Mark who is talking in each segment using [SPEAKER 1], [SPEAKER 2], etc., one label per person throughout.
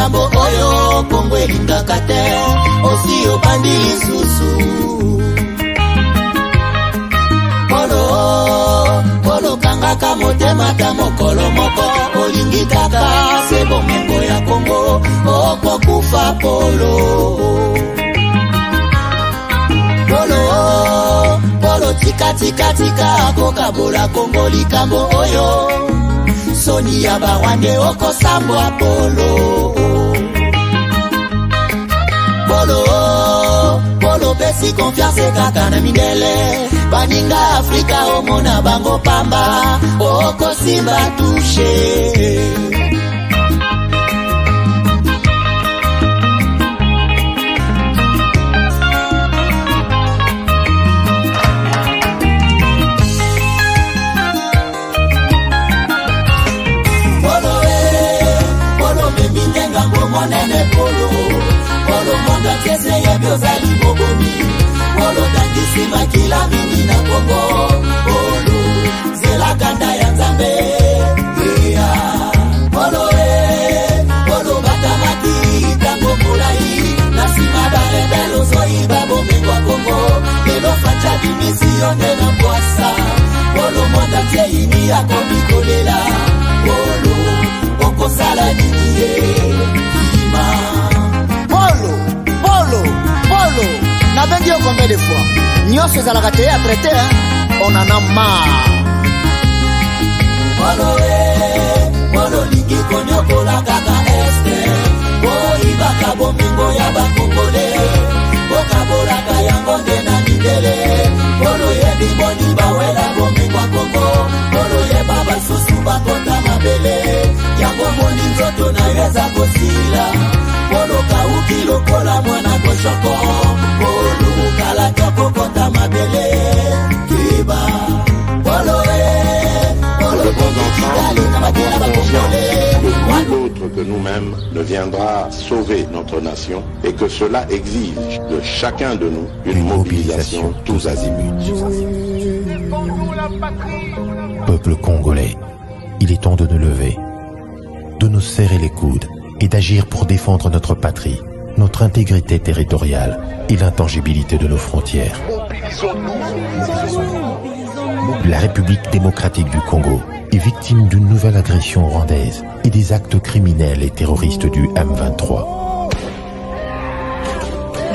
[SPEAKER 1] likambo oyo Kongo elingaka te osi obandi lisusu Polo kangaka motema ta mokolo moko olingi kaka se bomengo ya Kongo okokufa Polo tika kokabola Kongo likambo oyo soni ya bawande okosambwa Polo pesi confiance kaka na mindele baninga Afrika omona bango pamba okosimba touche Polo monda kese ya biozali bobomi Polo tangisi makila mingi na Kongo Polo zela kanda ya Nzambe Polo batamaki tango molai Nasima barebelo zoi babomengwa Kongo Lelo facha dimisione na mwasa Polo monda tieini ya komikolela Polo okosala niniye Polo, na bengi yo combien de fois Nyonso ezalaka te à traiter, on en a marre Polo lingi konyokola kaka este Boibaka bomingo ya bakongole Bokabolaka yango nde na mindele Polo yebi boni bawela bomingo Kongo Polo yeba basusu bakota mabele Yango moni nzoto na yeza kosila Polo kauki lokola mwana koshoko Polo kala toko kota mabele Kiba Polo
[SPEAKER 2] L'autre que nous-mêmes ne viendra sauver notre nation et que cela exige de chacun de nous une mobilisation tous azimuts.
[SPEAKER 3] Peuple congolais, il est temps de nous lever, de nous serrer les coudes et d'agir pour défendre notre patrie, notre intégrité territoriale et l'intangibilité de nos frontières. La République démocratique du Congo est victime d'une nouvelle agression rwandaise et des actes criminels et terroristes du M23.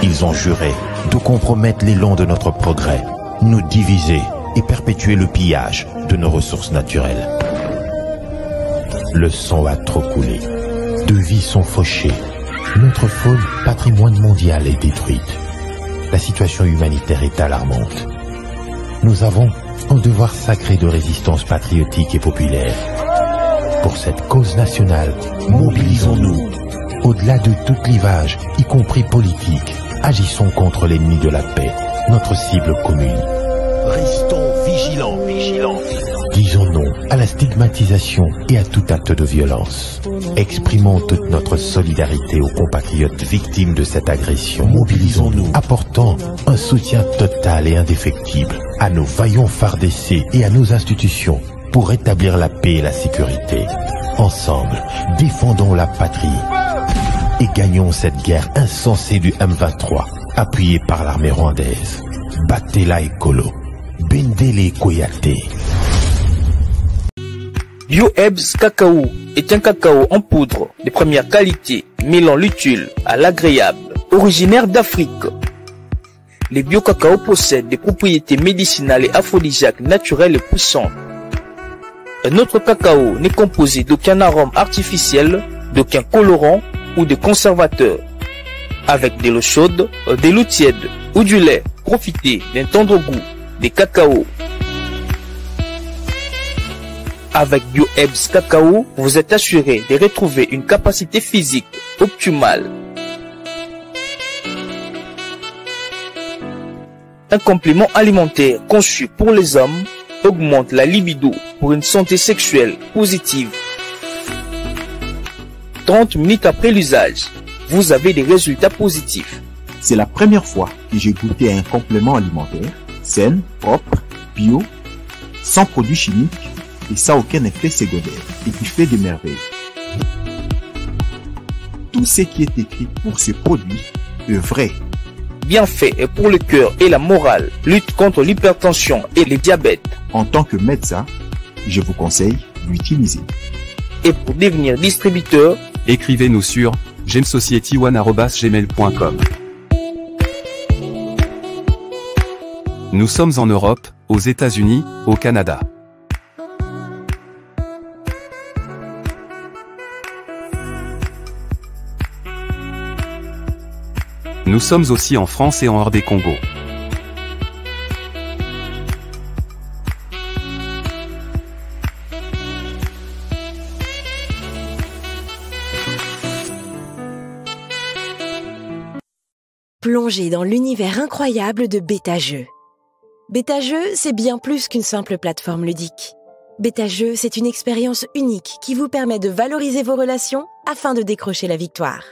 [SPEAKER 3] Ils ont juré de compromettre l'élan de notre progrès, nous diviser et perpétuer le pillage de nos ressources naturelles. Le sang a trop coulé, de vies sont fauchées, notre faune, patrimoine mondial, est détruite. La situation humanitaire est alarmante. Nous avons un devoir sacré de résistance patriotique et populaire. Pour cette cause nationale, mobilisons-nous. Au-delà de tout clivage, y compris politique, agissons contre l'ennemi de la paix, notre cible commune. Restons vigilants. Disons non à la stigmatisation et à tout acte de violence. Exprimons toute notre solidarité aux compatriotes victimes de cette agression. Mobilisons-nous, apportant un soutien total et indéfectible à nos vaillants FARDC et à nos institutions pour rétablir la paix et la sécurité. Ensemble, défendons la patrie et gagnons cette guerre insensée du M23, appuyée par l'armée rwandaise. Battez-la Ekolo, Bendele Koyate.
[SPEAKER 4] BioEbs Cacao est un cacao en poudre de première qualité, mêlant l'utile à l'agréable, originaire d'Afrique. Les bio-cacao possèdent des propriétés médicinales et aphrodisiaques naturelles et puissantes. Un autre cacao n'est composé d'aucun arôme artificiel, d'aucun colorant ou de conservateur. Avec de l'eau chaude, de l'eau tiède ou du lait, profitez d'un tendre goût des cacao. Avec BioEbs Cacao, vous êtes assuré de retrouver une capacité physique optimale. Un complément alimentaire conçu pour les hommes augmente la libido pour une santé sexuelle positive. 30 minutes après l'usage, vous avez des résultats positifs.
[SPEAKER 5] C'est la première fois que j'ai goûté un complément alimentaire sain, propre, bio, sans produits chimiques et sans aucun effet secondaire et qui fait des merveilles. tout ce qui est écrit pour ce produit est vrai.
[SPEAKER 4] Bienfait est pour le cœur et la morale, lutte contre l'hypertension et le diabète.
[SPEAKER 5] En tant que médecin, je vous conseille d'utiliser.
[SPEAKER 4] Et pour devenir distributeur,
[SPEAKER 6] écrivez-nous sur gemsociety1@gmail.com. Nous sommes en Europe, aux États-Unis, au Canada. Nous sommes aussi en France et en hors des Congo.
[SPEAKER 7] Plongez dans l'univers incroyable de BetaJeux. BetaJeux, c'est bien plus qu'une simple plateforme ludique. BetaJeux, c'est une expérience unique qui vous permet de valoriser vos relations afin de décrocher la victoire.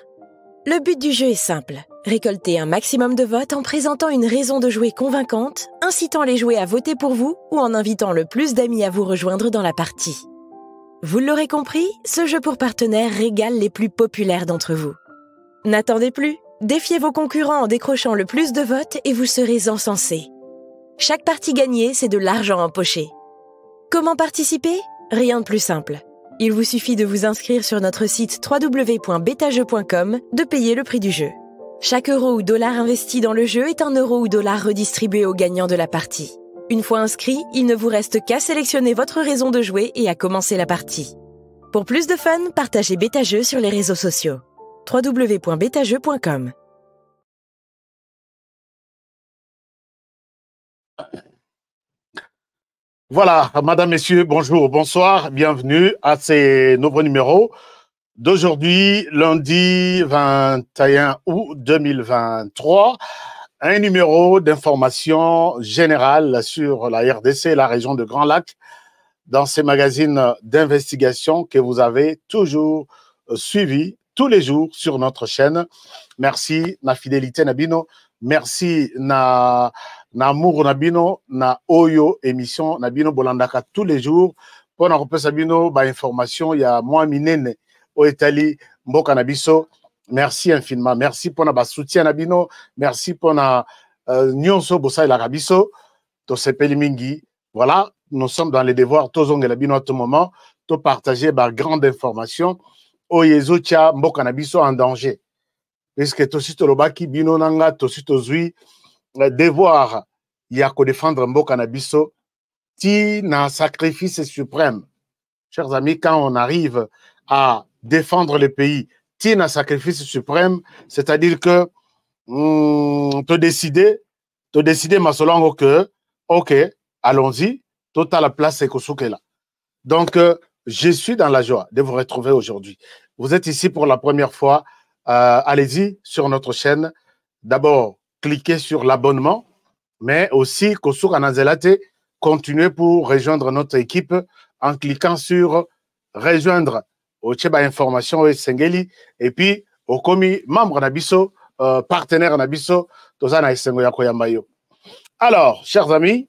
[SPEAKER 7] Le but du jeu est simple, récolter un maximum de votes en présentant une raison de jouer convaincante, incitant les joueurs à voter pour vous ou en invitant le plus d'amis à vous rejoindre dans la partie. Vous l'aurez compris, ce jeu pour partenaires régale les plus populaires d'entre vous. N'attendez plus, défiez vos concurrents en décrochant le plus de votes et vous serez encensés. Chaque partie gagnée, c'est de l'argent empoché. Comment participer? Rien de plus simple. Il vous suffit de vous inscrire sur notre site www.betajeux.com, de payer le prix du jeu. Chaque euro ou dollar investi dans le jeu est un euro ou dollar redistribué aux gagnants de la partie. Une fois inscrit, il ne vous reste qu'à sélectionner votre raison de jouer et à commencer la partie. Pour plus de fun, partagez BetaJeux sur les réseaux sociaux. www.betajeux.com.
[SPEAKER 8] Voilà, madame, messieurs, bonjour, bonsoir, bienvenue à ces nouveaux numéros d'aujourd'hui, lundi 21 août 2023, un numéro d'information générale sur la RDC, la région de Grand Lac, dans ces magazines d'investigation que vous avez toujours suivis tous les jours sur notre chaîne. Merci, na fidélité Nabino, merci na amour Nabino, na Oyo émission Nabino Bolandaka tous les jours. Pour na repère Sabino, ba information, il y a moi minene au Italie, Mboka Nabiso. Merci infiniment. Merci pour na soutien Nabino. Merci pour na nyonso bossa et la Rabiso. To sepeli mingi. Voilà, nous sommes dans les devoirs tozong et Nabino à tout moment. To partager ba grande information. Oyezo tia Mboka Nabiso en danger. Puisque tosito lobaki bino nanga tosito zui devoir il y a qu'à défendre Mboka Nabiso ti na sacrifice suprême. Chers amis, quand on arrive à défendre le pays ti na sacrifice suprême, c'est-à-dire que te décider masolongo que ok, allons-y, toute la place est là. Donc je suis dans la joie de vous retrouver aujourd'hui. Vous êtes ici pour la première fois, allez-y sur notre chaîne. D'abord, cliquez sur l'abonnement, mais aussi, continuez pour rejoindre notre équipe en cliquant sur rejoindre au Tcheba Information et Sengeli, et puis au commis membre Nabiso, partenaire Nabiso, Tozana et Sengo Yakoyambayo. Alors, chers amis,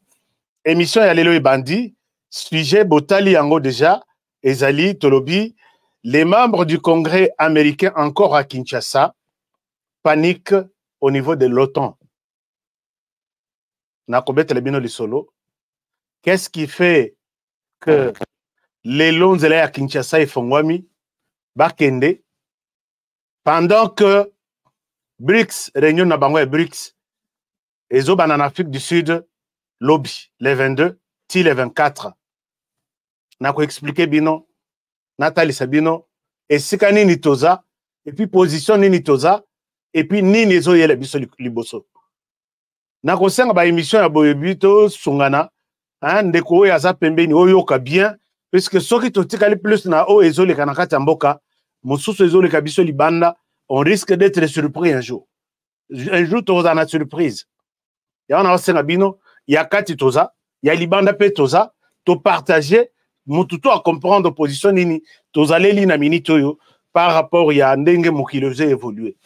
[SPEAKER 8] émission Yalelo et Bandi, sujet Botali Yango déjà, Ezali, Tolobi, les membres du Congrès américain encore à Kinshasa paniquent au niveau de l'OTAN. Qu'est-ce qui fait que les lonzélés à Kinshasa et Fongwami, Bakende, pendant que BRICS, Réunion Nabango et BRICS, et Zoban en Afrique du Sud, lobby, les 22, ti les 24. Nako expliqué bino, Nathalie Sabino, et Sikani Nitoza, et puis position Nitoza, et puis Nini Zoye Biso Liboso. Nako senga ba émission ya Boyebito Sungana, ndeko ya za pembeni oyoka bien, puisque soki totikali plus na o ezole kanakati mboka, mosusu ezole kabiso libanda, on risque d'être surpris un jour. Un jour toza na surprise. Ya on a senga bino, ya kati toza, ya libanda pe toza, to partager mututo à comprendre position nini, tozaleli na minito par rapport ya ndenge mokiloze évoluer.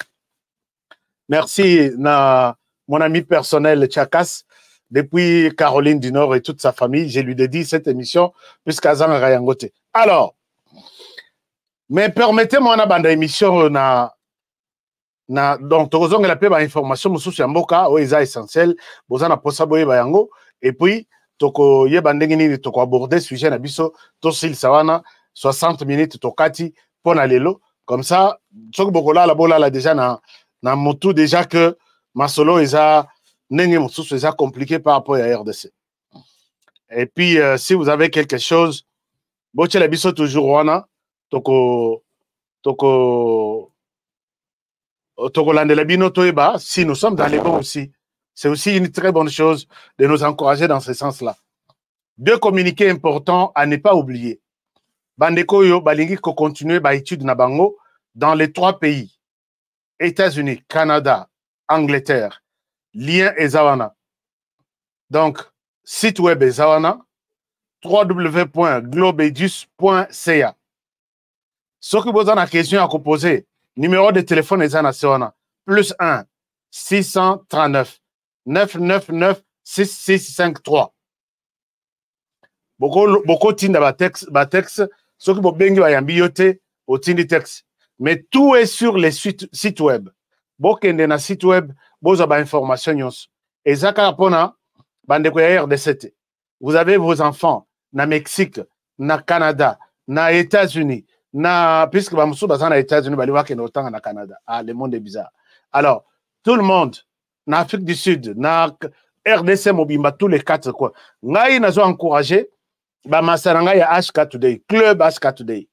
[SPEAKER 8] Merci na mon ami personnel Tchakas, depuis Caroline du Nord et toute sa famille, je lui dédie cette émission puisqu'à Zang Rayangote. Alors, mais permettez-moi na bande émission na donc tokozongela pe ba information mosusu ya mboka oyo eza essentiel boza na posa boyeba yango et puis tokoyeba ndenge nini tokoaborder sujet na biso tosilisa wana 60 minutes tokati mpona lelo comme ça soki bokolala bolala déjà na motu déjà que masolo eza ndenge mosusu eza compliqué par rapport à RDC. Et puis si vous avez quelque chose botiela biso toujours wana tokolandela bino toyeba si nous sommes dans les bons aussi. C'est aussi une très bonne chose de nous encourager dans ce sens-là. Deux communiqués importants à ne pas oublier. Bandeko yo balingi ko continuer ba étude na bango dans les 3 pays. États-Unis, Canada, Angleterre. Lien ezawana. Donc site web ezawana www.globedus.ca. Ce que vous avez une question à poser, numéro de téléphone ezana sewana +1 639 999 6653. Beaucoup tinda ba texte, ce que vous bengi ba yambi yote au tindi texte. Mais tout est sur les sites web. Bokende na site web, boza ba information nyons. Ezaka rapona bandeko ya RDC. Vous avez vos enfants na Mexique, na Canada, na États-Unis, na puisque ba musu bazana États-Unis bali wa kende otanga na Canada. Ah, le monde est bizarre. Alors, tout le monde na Afrique du Sud, na RDC Mobimba, tous les 4 quoi. Ngai nazo encourager ba masaranga ya HK Today, Club HK Today.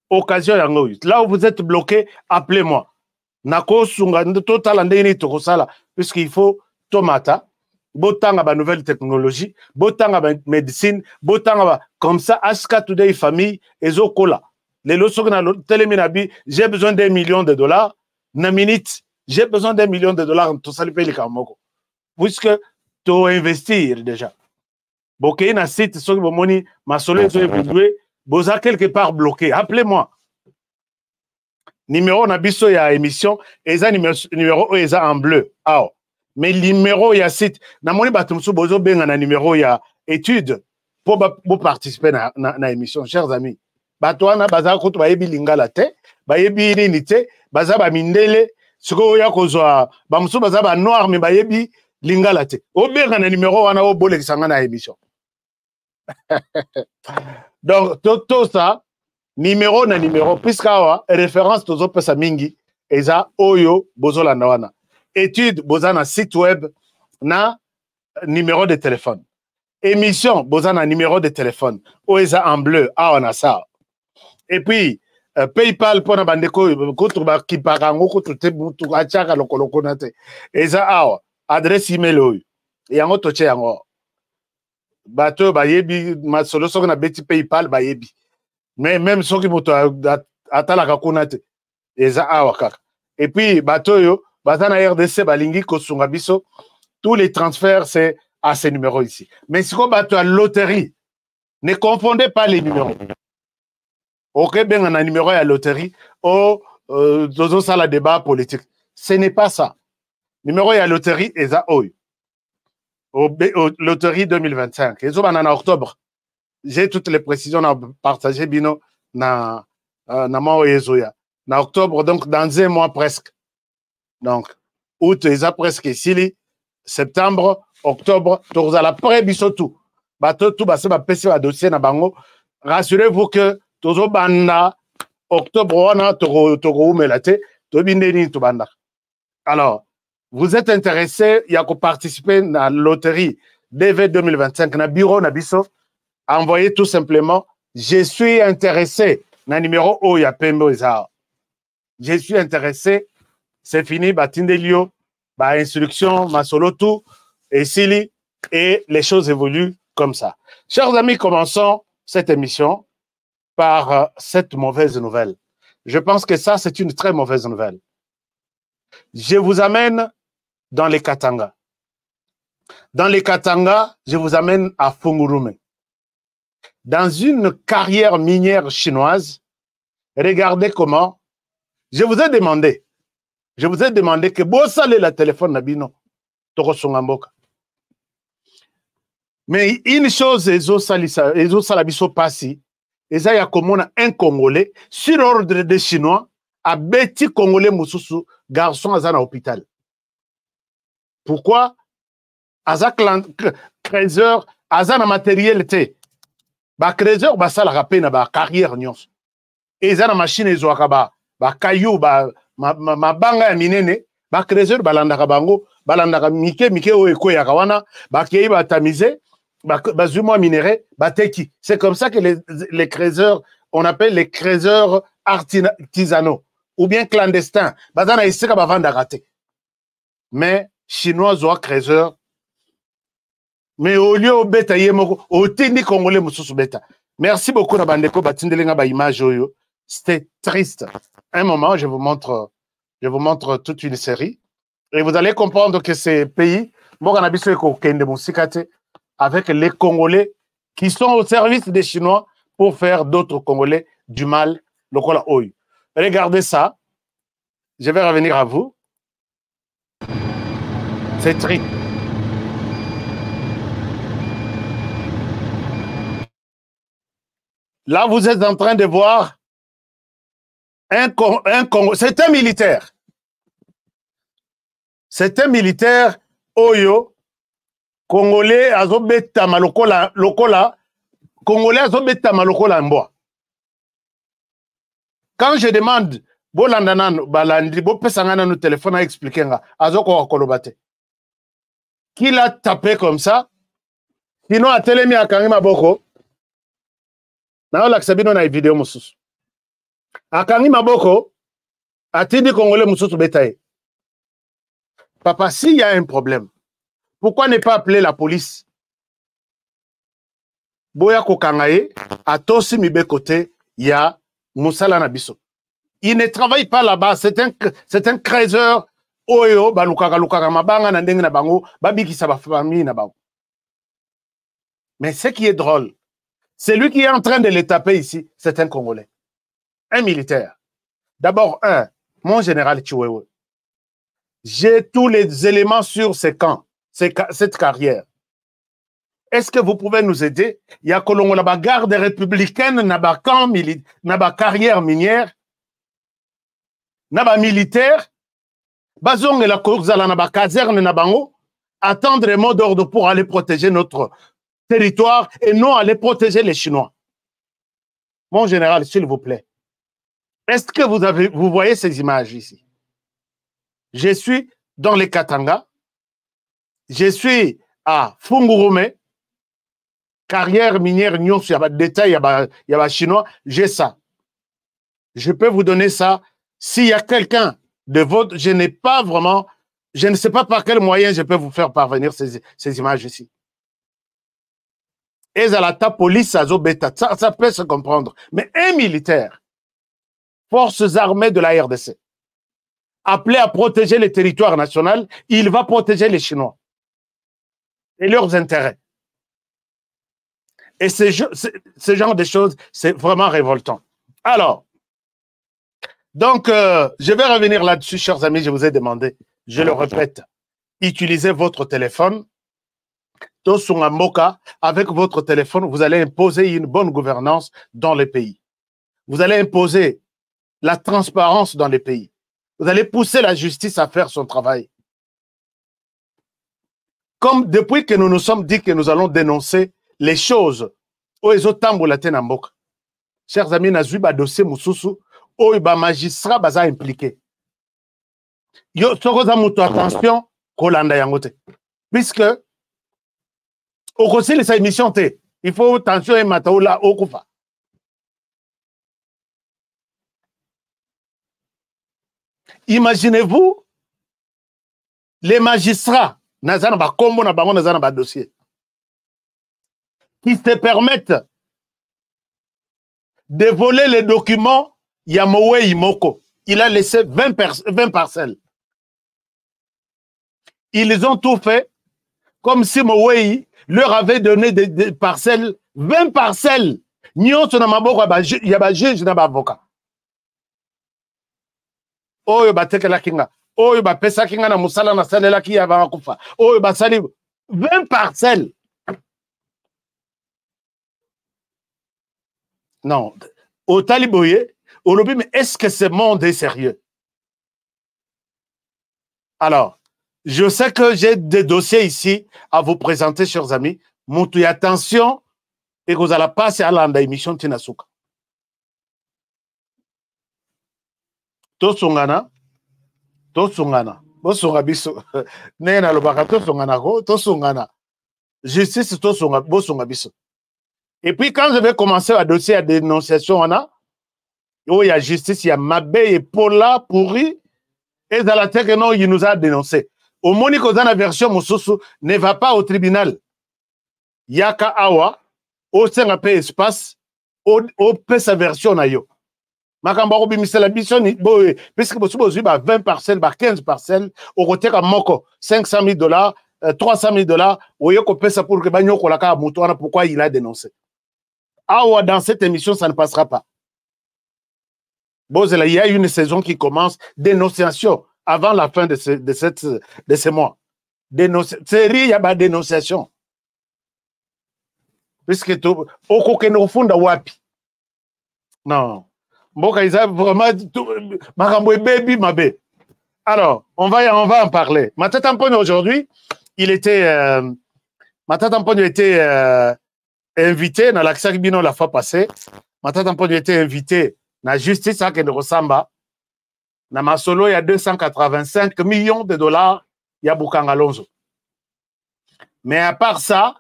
[SPEAKER 8] Occasion yango. Là où vous êtes bloqué, appelez-moi. Nako sunga total ndeni tokosala puisqu'il faut tomata, botanga ba nouvelle technologie, botanga ba médecine, botanga ba comme ça HK Today famille ezokola. Les lots na teleminabi, j'ai besoin d'$1 million na minute. J'ai besoin d'$1 million to salipe likamoko. Puisque tu investir déjà. Boké na site so bomoni masolo zo évoluer, boza quelque part bloqué. Appelez-moi. Numéro na biso ya émission, eza numéro eza en bleu. Ah. Mais numéro ya site, na moni batumsu bozo benga na numéro ya étude pour participer na émission, chers amis. Batwana baza ko to bayebi lingala te, bayebi nini te, baza ba mindele, siko ya kozwa ba musu baza ba noir mais bayebi lingala te. Obenga na numéro wana o bolekisanga na émission. Donc tout ça numéro na numéro puisque awa référence tozo pesa mingi eza oyo bozolanda wana. Étude bozana site web na numéro de téléphone. Émission bozana numéro de téléphone. Oeza en bleu awa na ça. Et puis PayPal pour na bandeko kotuba kiparango kotute mutu achaka lokoloko nate. Eza awa adresse email oyo. Yango toche yango. Bato bayebi masolo soko na beti PayPal bayebi. Mais même soki moto atala kakuna te. Eza awa kaka. Et puis bato yo bazana RDC balingi kosunga biso tous les transferts c'est à ces numéros ici. Mais si vous bato à loterie, ne confondez pas les numéros. Ok, bien on a un numéro à loterie ou dans ça la débat politique. Ce n'est pas ça. Numéro à loterie est à OI. Au loterie 2025. Et en octobre. J'ai toutes les précisions à partager bino na mao ezoya. Na octobre donc dans un mois presque. Donc août est presque ici, septembre, octobre, tout la pré-biso tout. Bato tout ba se ba pesi ba dossier na bango. Rassurez-vous que tozo banda octobre wana toko umelate to bindeni to banda. Alors, vous êtes intéressé, il y a ko participer à la loterie DV 2025 na bureau na biso, envoyez tout simplement je suis intéressé na numéro o ya pembo eza. Je suis intéressé, c'est fini batindelio, ba instruction, ma solo tout et sili et les choses évoluent comme ça. Chers amis, commençons cette émission par cette mauvaise nouvelle. Je pense que ça, c'est une très mauvaise nouvelle. Je vous amène dans les Katanga. Dans les Katanga, je vous amène à Fungurume. Dans une carrière minière chinoise, regardez comment, je vous ai demandé que vous salez la téléphone Nabino, Toko Songamboka. Mais une chose, Ezo Salabiso Passi, Eza Yakomona, un Congolais, sur ordre des Chinois, abeti Congolais mususu garçon aza na hôpital. Pourquoi? Aza Kreuzer, aza na matériel te. Ba Kreuzer ba sala rapé na ba carrière nyonso. Eza na machine ezwaka ba kayu ba mabanga ya minene, ba Kreuzer balandaka bango, balandaka mike o ekoyaka wana, ba kei ba tamiser, ba zuma minéré, ba teki. C'est comme ça que les Kreuzers, on appelle les Kreuzers artisanaux ou bien clandestins. Bazana isika ba vanda raté. Mais chinois ou Kreuzer, mais au lieu au beta yemoko, au tindi congolais mususu beta. Merci beaucoup na bandeko batindelenga ba image oyo. C'était triste. Un moment, je vous montre toute une série et vous allez comprendre que ces pays, avec les Congolais qui sont au service des Chinois pour faire d'autres Congolais du mal. Regardez ça. Je vais revenir à vous. C'est triste. Là, vous êtes en train de voir c'est un militaire. C'est un militaire Oyo, Congolais, azobeta malokola, Congolais azobeta malokola mboa. Quand je demande, bolandanan, balandi, bopesangana no téléphone à expliquer, azoko kolobate. Qui l'a tapé comme ça? Sinon, a télémi à Kangima Boko. Na la sabino na vidéo mususu. Akangi maboko, atindi Congolais mususu betaye. Papa, s'il y a un problème, pourquoi ne pas appeler la police? Boya kokangaye, atosi mibe kote, ya Moussala Nabiso. Il ne travaille pas là-bas, c'est un Kreuzer, oyo, balukaka mabanga na ndenge na bango, babiki sa ba famille na bango. Mais ce qui est drôle, c'est lui qui est en train de les taper ici, c'est un Congolais. Un militaire. D'abord, mon général Chiwewe. J'ai tous les éléments sur ces camps, cette carrière. Est-ce que vous pouvez nous aider? Il y a Kolongo la garde républicaine, naba camp, naba carrière minière, naba militaire, bazong et la kouzala naba caserne nabango, attendre les mots d'ordre pour aller protéger notre territoire et non aller protéger les Chinois. Mon général, s'il vous plaît. Est-ce que vous voyez ces images ici? Je suis dans les Katanga. Je suis à Fungurume. Carrière minière, il y a pas de détails, il y a chinois. J'ai ça. Je peux vous donner ça. S'il y a quelqu'un de votre... Je n'ai pas vraiment... Je ne sais pas par quel moyen je peux vous faire parvenir ces images ici. Et à la police, ça peut se comprendre. Mais un militaire, forces armées de la RDC, appelé à protéger les territoires nationaux, il va protéger les Chinois et leurs intérêts. Et ce genre de choses, c'est vraiment révoltant. Alors, donc, je vais revenir là-dessus, chers amis, je vous ai demandé, je le répète, utilisez votre téléphone, avec votre téléphone, vous allez imposer une bonne gouvernance dans les pays. Vous allez imposer la transparence dans les pays. Vous allez pousser la justice à faire son travail. Comme depuis que nous nous sommes dit que nous allons dénoncer les choses, chers amis, Nazuba dossier Moussousou, Oiba magistrat baza impliqué. Yo, attention, Kolanda Yangote. Puisque, au conseil de sa émission, il faut attention et mataoula au Koufa. Imaginez-vous les magistrats qui se permettent de voler les documents Yamowe Imoko. Il a laissé 20 parcelles. Ils ont tout fait comme si Mowei leur avait donné des parcelles, 20 parcelles. Il y a un juge, il y a un avocat. Oyo batekela kinga, oyo bapesa kinga na musala na salela ki ya banakufa, oyo basali 20 parcelles. Non, au Taliboye, Olobi, mais est-ce que ce monde est sérieux? Alors, je sais que j'ai des dossiers ici à vous présenter, chers amis. Montez attention et que vous allez passer à l'émission Tinasuka. Tosungana, Bosunga biso. Nena lobaka tosungana ko, tosungana. Justice tosunga, Bosunga biso. Et puis quand je vais commencer à dossier à dénonciation, il y a justice, il y a Mabé et Paula pourri. Et dans la tête, non, il nous a dénoncé. Au Monique, dans la version Moussousou, ne va pas au tribunal. Yaka Awa, au Sengape espace, au sa version Nayo. Makamba bimisa la mission, puisque vous avez 20 parcelles, 15 parcelles, au côté comme Moko, $500,000, $300,000, au yoko pesa pour que Bagno Kolaka Moutouana, pourquoi il a dénoncé. Awa, dans cette émission, ça ne passera pas. Il y a une saison qui commence, dénonciation, avant la fin de ces mois. Série, il y a pas dénonciation. Puisque tout, au no funda wapi. Non. Mboka Isa, vraiment, baby, mabé. Alors, on va en parler. Matata Mponyo aujourd'hui, il était, Matata Mponyo était invité dans l'Axak Bino la fois passée. Matata Mponyo était invité dans la justice à Kendrosamba. Dans ma solo, il y a 285 millions de dollars, il y a Bukanga Lonzo. Mais à part ça,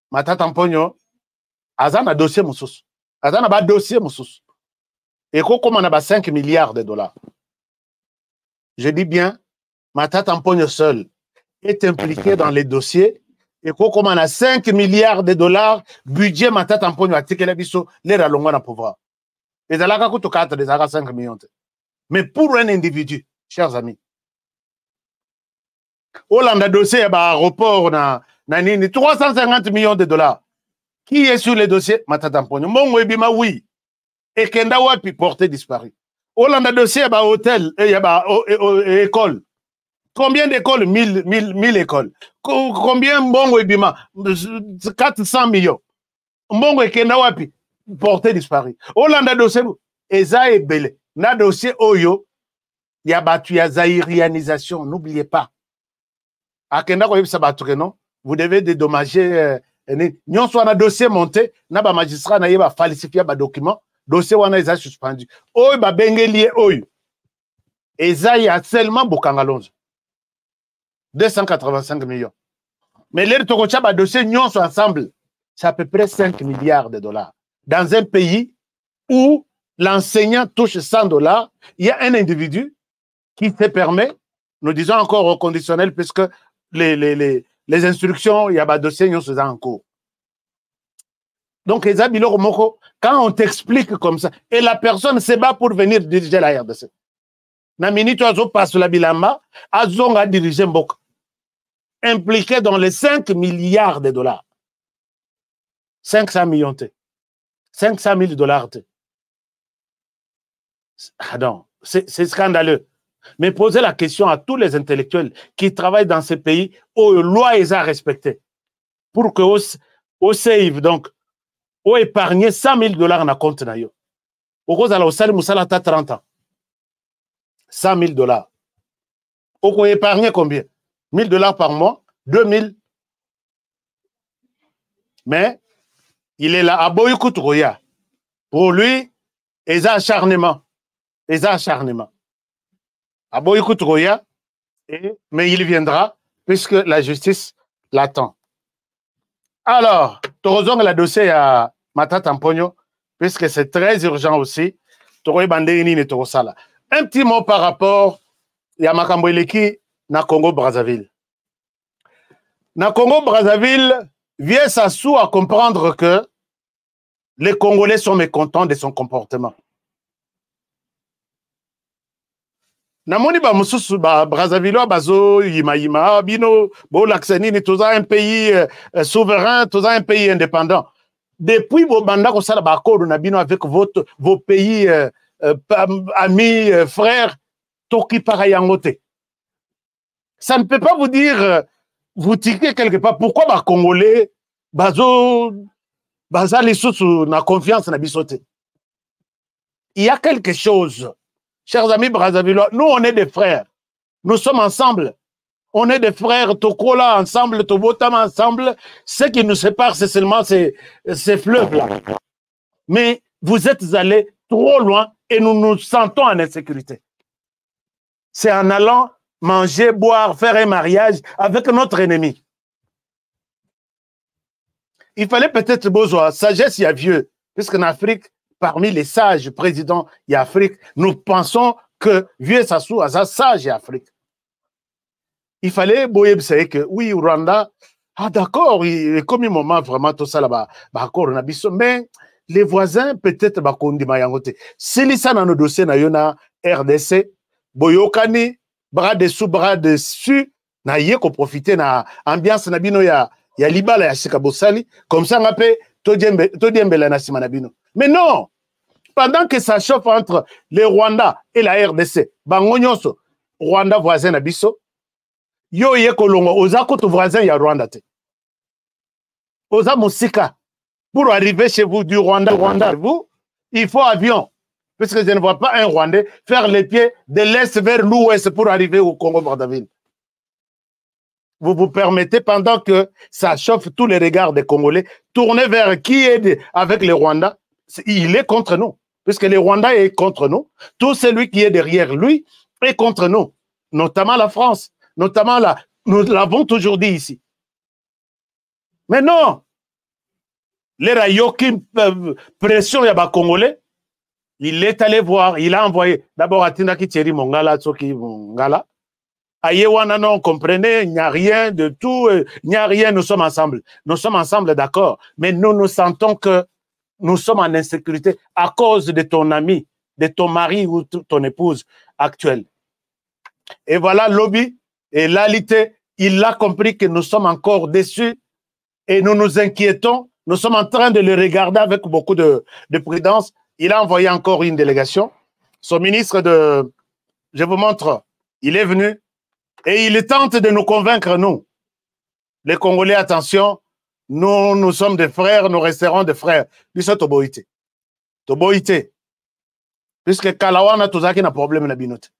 [SPEAKER 8] Matata Mponyo, Azan a dossier Moussous. Azan a pas dossier Moussous. Et comme on a 5 milliards de dollars. Je dis bien, Matata Mponyo seul est impliqué dans les dossiers. Et comme on a 5 milliards de dollars, budget Matata Mponyo a tiré la biso, les ralonga na pouvoir. Et ça l'a coûté 4 des 5 millions. Mais pour un individu, chers amis, Hollande a dossier à l'aéroport, 350 millions de dollars. Qui est sur les dossiers? Matata Mponyo. Mon Webima, oui. Et Kenda Wapi, porté disparu. Hollande a dossier à hôtel, et à école. Combien d'écoles? 1000 écoles. Combien Mbongo Ebima? 400 millions. Mbongo Kenda Wapi, porté disparu. Hollande a dossier, Eza et Belé. Na dossier Oyo, il y a battu à zaïrianisation, n'oubliez pas. À Kenda Wapi, ça battu, non? Vous devez dédommager. Nyon soit un dossier monté, n'a pas magistrat, n'a pas falsifié un document, dossier wana est suspendu. Oyo ba bengelié oyo. Eza y a seulement Bukanga Lonzo. 285 millions. Mais les Tokocha ba dossier nyon soit ensemble, c'est à peu près 5 milliards de dollars. Dans un pays où l'enseignant touche 100 dollars, il y a un individu qui se permet, nous disons encore au conditionnel, puisque les instructions, il y a des dossiers qui sont en cours. Donc, quand on t'explique comme ça, et la personne se bat pour venir diriger la RDC. Namini, tu as passé la bilamba, Azong a dirigé Mbok, impliqué dans les 5 milliards de dollars. 500 millions, 500 000 dollars. Ah non, c'est scandaleux. Mais posez la question à tous les intellectuels qui travaillent dans ces pays où les lois sont respectées. Pour que au save, donc, au épargner 100 000 dollars dans compte. Au cause au salaire, Moussala, 30 ans. 100 000 dollars. Au épargner combien? 1000 dollars par mois, 2000. Mais, il est là à Boykout-Roya. Pour lui, ils ont acharnement. Ils ont acharnement. À Boykout-Roya, mais il viendra puisque la justice l'attend. Alors, Torozong la dossier à Matata Mponyo, puisque c'est très urgent aussi. Un petit mot par rapport à Makambo Eleki na Congo-Brazzaville. Na Congo-Brazzaville, vient Sassou à comprendre que les Congolais sont mécontents de son comportement. Namoni ba mususu ba Brazzaville bazo yima bino bo laksenini toza un pays souverain, toza un pays indépendant. Depuis vos banda ko sala ba accord na bino avec vos pays amis, frères, toki parayangote. Ça ne peut pas vous dire vous tiquez quelque part pourquoi ba Congolais bazo les sous na confiance na bisote. il y a quelque chose. Chers amis Brazzavillois, nous, on est des frères. Nous sommes ensemble. On est des frères, Tokola ensemble, Tobotama ensemble. Ce qui nous sépare, c'est seulement ces fleuves-là. Mais vous êtes allés trop loin et nous nous sentons en insécurité. C'est en allant manger, boire, faire un mariage avec notre ennemi. Il fallait peut-être besoin, sagesse, il y a vieux. Puisqu'en Afrique, parmi les sages présidents, il y a Afrique, nous pensons que vieux Sassou a sa sage en Afrique. Il fallait, Boyeb, c'est que oui, Rwanda, ah d'accord, il est comme un moment vraiment tout ça là-bas, d'accord, on a biso, mais les voisins, peut-être, bakondi mayangote. Si les ça dans nos dossiers, na yona RDC, Boyokani, bras dessous, bras dessus, na yé ko profiter na ambiance na bino ya libala ya Shikabosali, comme ça, on appelle Todiembe la nasima na bino. Mais non! Pendant que ça chauffe entre les Rwandais et la RDC, Bangonyonso, Rwanda voisin na biso, yo ye kolongo, oza koto voisin ya Rwanda te. Oza Moussika. Pour arriver chez vous du Rwanda, vous, il faut avion. Puisque je ne vois pas un Rwandais faire les pieds de l'Est vers l'Ouest pour arriver au Congo-Brazzaville. Vous vous permettez, pendant que ça chauffe tous les regards des Congolais, tourner vers qui est avec les Rwandais. Il est contre nous. Puisque les Rwandais est contre nous. Tout celui qui est derrière lui est contre nous. Notamment la France. Notamment là. Nous l'avons toujours dit ici. Mais non. Les Rayoki, pression yaba Congolais, il est allé voir, il a envoyé d'abord à Tinaki Thierry Mongala, Tsoki Mongala. Ayewana, non, comprenez, il n'y a rien de tout, il n'y a rien, nous sommes ensemble. Nous sommes ensemble, d'accord. Mais nous nous sentons que nous sommes en insécurité à cause de ton ami, de ton mari ou ton épouse actuelle. Et voilà, lobby et l'alité, il a compris que nous sommes encore déçus et nous nous inquiétons. Nous sommes en train de le regarder avec beaucoup de prudence. Il a envoyé encore une délégation. Son ministre de... Je vous montre, il est venu et il tente de nous convaincre, nous. Les Congolais, attention, nous sommes des frères, nous resterons des frères. Biso Toboïté. Toboïté. Puisque Kalawana, tout ça qui n'a problème na binote.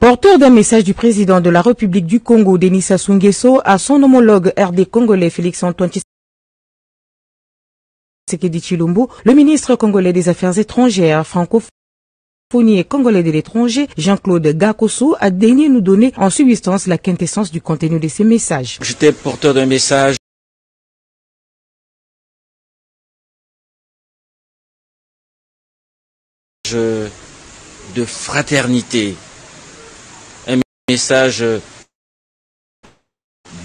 [SPEAKER 9] Porteur d'un message du président de la République du Congo, Denis Sassou Nguesso, à son homologue RD congolais Félix-Antoine Tshisekedi Tshilombo, le ministre congolais des Affaires étrangères, francophonie et congolais de l'étranger, Jean-Claude Gakosso, a daigné nous donner en substance la quintessence du contenu de ces messages.
[SPEAKER 10] J'étais porteur d'un message de fraternité, un message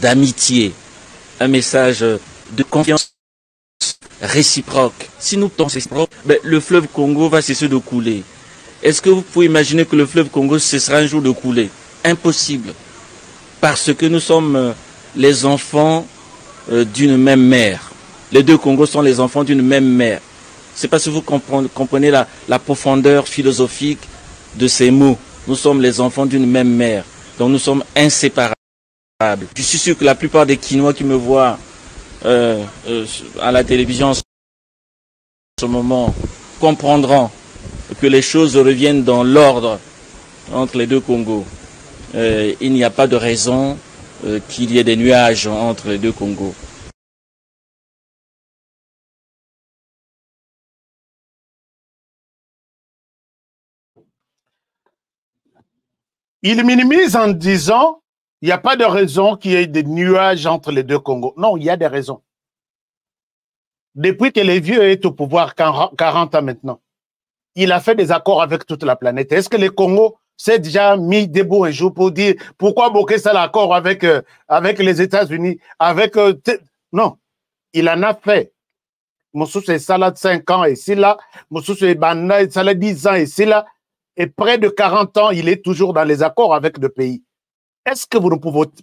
[SPEAKER 10] d'amitié, un message de confiance réciproque. Si nous pensons réciproque, le fleuve Congo va cesser de couler. Est-ce que vous pouvez imaginer que le fleuve Congo cessera un jour de couler? Impossible. Parce que nous sommes les enfants d'une même mère. Les deux Congos sont les enfants d'une même mère. C'est parce que vous comprenez la profondeur philosophique de ces mots. Nous sommes les enfants d'une même mère. Donc nous sommes inséparables. Je suis sûr que la plupart des Quinois qui me voient à la télévision en ce moment comprendront que les choses reviennent dans l'ordre entre les deux Congos. Il n'y a pas de raison qu'il y ait des nuages entre les deux Congos.
[SPEAKER 8] Il minimise en disant il n'y a pas de raison qu'il y ait des nuages entre les deux Congos. Non, il y a des raisons. Depuis que les vieux est au pouvoir, 40 ans maintenant, il a fait des accords avec toute la planète. Est-ce que le Congo s'est déjà mis debout un jour pour dire pourquoi bloquer ça l'accord avec les États-Unis, non, il en a fait. Moussou c'est salade 5 ans ici là, Moussou c'est banana salade 10 ans ici là, et près de 40 ans, il est toujours dans les accords avec le pays. Est-ce que vous ne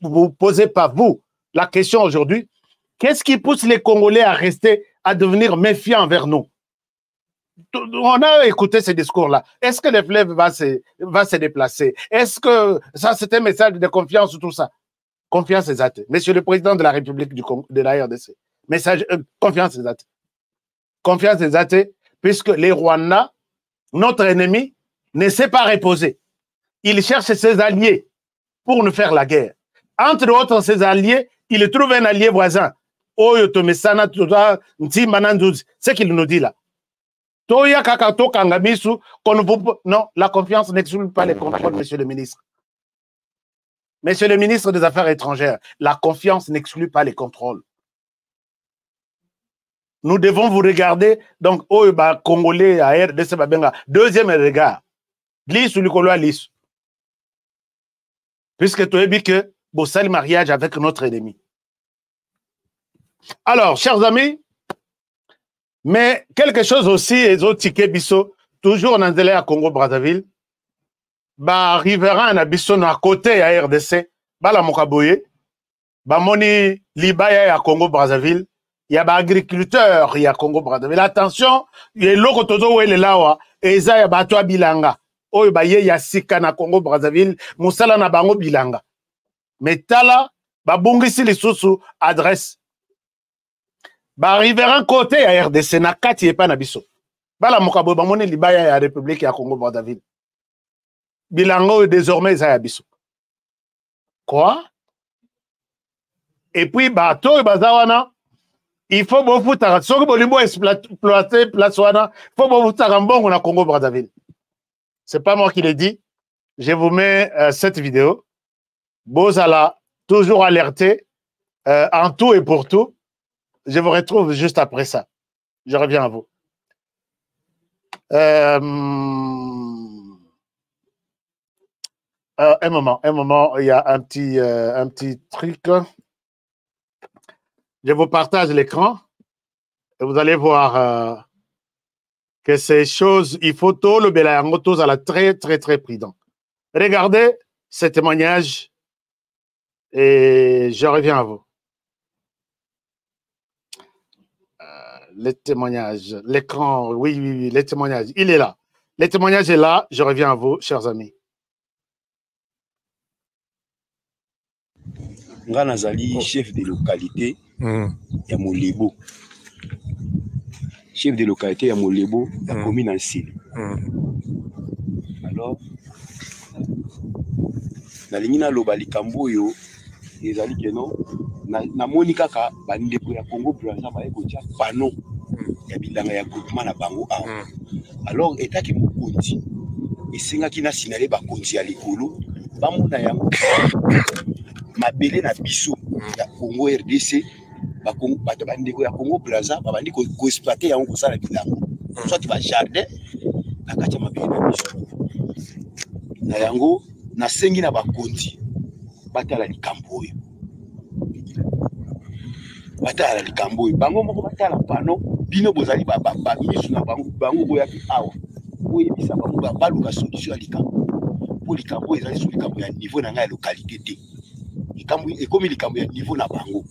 [SPEAKER 8] vous posez pas, vous, la question aujourd'hui, qu'est-ce qui pousse les Congolais à rester, à devenir méfiants envers nous? On a écouté ces discours-là. Est-ce que le fleuve va se déplacer? Est-ce que ça, c'est un message de confiance ou tout ça? Confiance exacte. Monsieur le Président de la République du Congo, de la RDC, message, confiance exacte. Confiance exacte, puisque les Rwandais notre ennemi ne s'est pas reposé. Il cherche ses alliés pour nous faire la guerre. Entre autres, ses alliés, il trouve un allié voisin. C'est ce qu'il nous dit là. Non, la confiance n'exclut pas les contrôles, monsieur le ministre. Monsieur le ministre des Affaires étrangères, la confiance n'exclut pas les contrôles. Nous devons vous regarder, donc, Congolais, deuxième regard. Lisse ou Nicolas Lisse. Puisque tu as dit que vous avez le mariage avec notre ennemi. Alors, chers amis, mais quelque chose aussi, les autres tickets Bisso, toujours en Andélé à Congo-Brazzaville, arrivera à Bisso à côté à RDC, la Mokaboye, moni Libaya à Congo-Brazzaville, il y a des agriculteurs, il y a Congo-Brazzaville. Attention, il y a l'eau où il est là, et il y a Batoa Bilanga. Il y a Sika na Congo-Brazzaville, Moussala na Bango Bilanga. Mais tala, Bungisi les sous adresse. Arrivera côté à RDC, na kati pas na biso. La Mokabo, moni Libaya à la République à Congo-Brazzaville. Bilango désormais à biso. Quoi? Et puis, bateau et bazawana. Il faut beaucoup de temps. Si exploiter place wana, il faut beaucoup de temps bon na Congo Brazzaville. C'est pas moi qui l'ai dit. Je vous mets cette vidéo. Bozala toujours alerté en tout et pour tout. Je vous retrouve juste après ça. Je reviens à vous. Un moment, il y a un petit truc. Je vous partage l'écran et vous allez voir que ces choses, il faut tout le bélango, tous à la très prudent. Regardez ce témoignage et je reviens à vous. Les témoignages, l'écran, oui, les témoignages, il est là. Le témoignage est là, je reviens à vous, chers amis.
[SPEAKER 11] Nganazali, chef de localité, ya Molebo. Chef de localité ya Molebo, la commune en Sili. Alors, nalingi na loba likambo yo, ezali que non, na moni kaka bandeko ya Congo Brazza ba ekotia pano ya bilanga ya groupement na bango awa. Alors état ki mokonzi esenga ki na signalé ba konzi ya likolo, ba mona yango mabele na biso ya Congo RDC bato bandeko ya Congo Brazza babandi ko exploiter yango ko sala bilango soit ba jardin na kati mabele na biso na yango na sengi na bakonzi batala likambo oyo bango moko batala pano bino bozali ba misu na bango boya ki awa boye bisa bango baluka solution ya likambo po likambo ezali sur likambo ya niveau na ngai localité te likambo ekomi likambo ya niveau na bango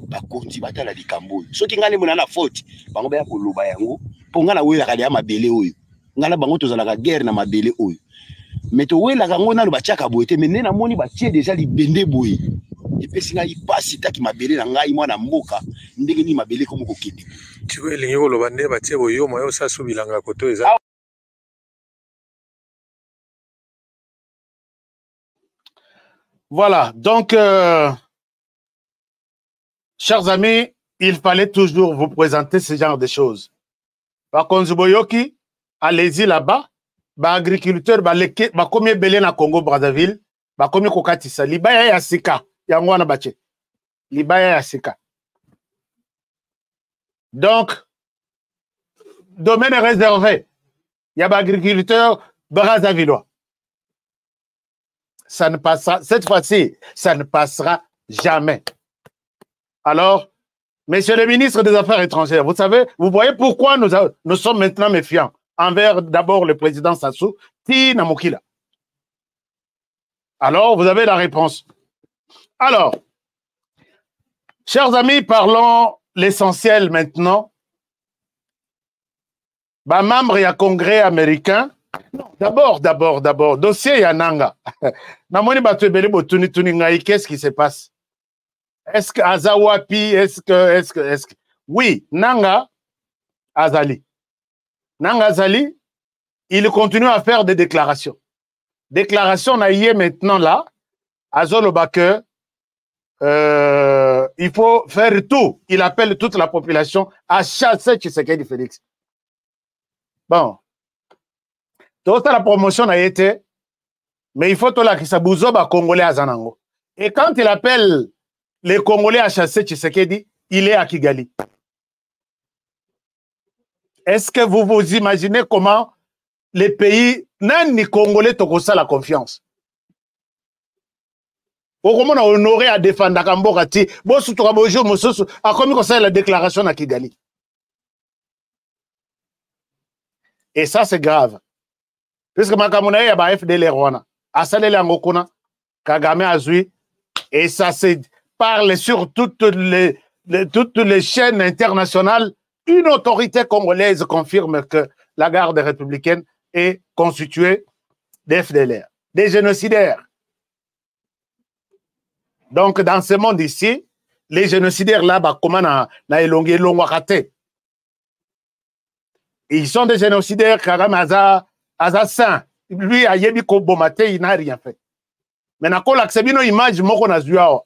[SPEAKER 11] bakonzi batala likambo soki ngane mona na faute bango baya koloba yango po ngana welaka ya mabele oyo ngana bango tozalaka guerre na mabele oyo mais to welaka ngo nalo batiaka boye te mais nena moni batie déjà libende boye epesi ngai pasi taki mabele na ngai mwana mboka ndenge ni mabele komo kokende
[SPEAKER 12] tu veux elingi koloba nde batie boye yo moyo osasu bilanga koto eza.
[SPEAKER 8] Voilà, donc, chers amis, il fallait toujours vous présenter ce genre de choses. Par contre, Boyoki, allez-y là-bas, agriculteur, combien belé na Congo Brazzaville, combien kokatisa, libaya ya sika, ya ngwana bache, libaya ya sika. Donc, domaine réservé, il y a agriculteur brazzavillois. Ça ne passera, cette fois-ci, ça ne passera jamais. Alors, monsieur le ministre des Affaires étrangères, vous savez, vous voyez pourquoi nous sommes maintenant méfiants envers d'abord le président Sassou, Tina Mokila. Alors, vous avez la réponse. Alors, chers amis, parlons l'essentiel maintenant. Membre du Congrès américain. D'abord, dossier Yananga. Qu'est-ce qui se passe? Est-ce que Azawapi, est-ce que... Oui, Nanga Azali. Nanga Azali, il continue à faire des déclarations. Déclaration naïe maintenant là, à Zolobake, il faut faire tout. Il appelle toute la population à chasser Tshisekedi Félix. Bon. Toute la promotion a été, mais il faut que la Bouzoba Congolais à Zanango. Et quand il appelle les Congolais à chasser Tshisekedi, il est à Kigali. Est-ce que vous vous imaginez comment les pays, ni Congolais, tokosa la confiance? Comment on a honoré à défendre Kambokati, bosu tokabojo mososo, a commis comme ça la déclaration à Kigali. Et ça c'est grave. Puisque Makamuna y a ba FDL Rwanda, Asalele Angokuna, Kagame Azui, et ça se parle sur toutes les chaînes internationales. Une autorité congolaise confirme que la garde républicaine est constituée d'FDLR, des génocidaires. Donc, dans ce monde ici, les génocidaires là-bas, comment na elongi elongwakate. Ils sont des génocidaires, Kagame Aza saint. Lui, a yebi ko bomate, il n'a rien fait. Mais na kola ksebino image moko na zuawa.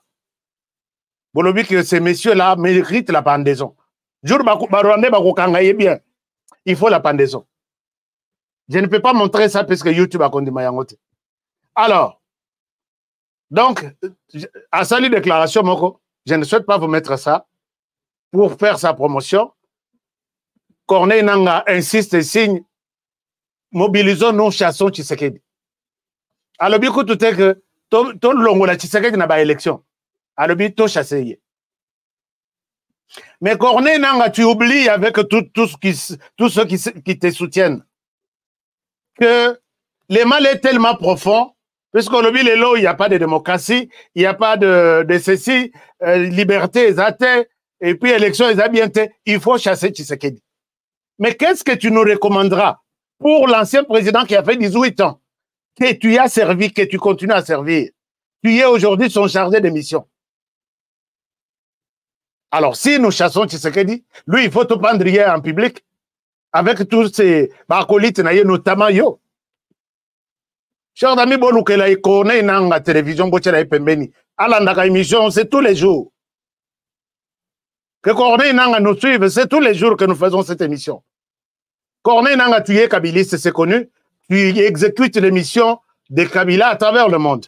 [SPEAKER 8] Bolobi que ces messieurs-là méritent la pendaison. Jour Barwande bakokanga bien. Il faut la pendaison. Je ne peux pas montrer ça parce que YouTube a condamné Mayangote. Alors, donc, à sa déclaration, Moko, je ne souhaite pas vous mettre ça pour faire sa promotion. Corneille Nanga insiste et signe, mobilisons, nous chassons Tshisekedi. Alors, bien tout est que ton longo la Tshisekedi n'a pas élection. Alors, bien tout chassé. Mais Corneille Nanga, tu oublies avec tous ceux qui te soutiennent que le mal est tellement profond. Puisqu'on le dit, il n'y a pas de démocratie, il n'y a pas de ceci, liberté, exacte, et puis élection, il faut chasser Tshisekedi. Mais qu'est-ce que tu nous recommanderas pour l'ancien président qui a fait 18 ans, que tu as servi, que tu continues à servir? Tu es aujourd'hui son chargé de mission. Alors, si nous chassons Tshisekedi, lui, il faut te prendre hier en public, avec tous ces acolytes, notamment yo. Chers amis, Bolukela et Corneille Nanga télévision, Bochela et Pembeni. Alandaka émission, c'est tous les jours. Que Corneille Nanga nous suive, c'est tous les jours que nous faisons cette émission. Corneille Nanga, tu es kabiliste, c'est connu. Tu exécutes l'émission de Kabila à travers le monde.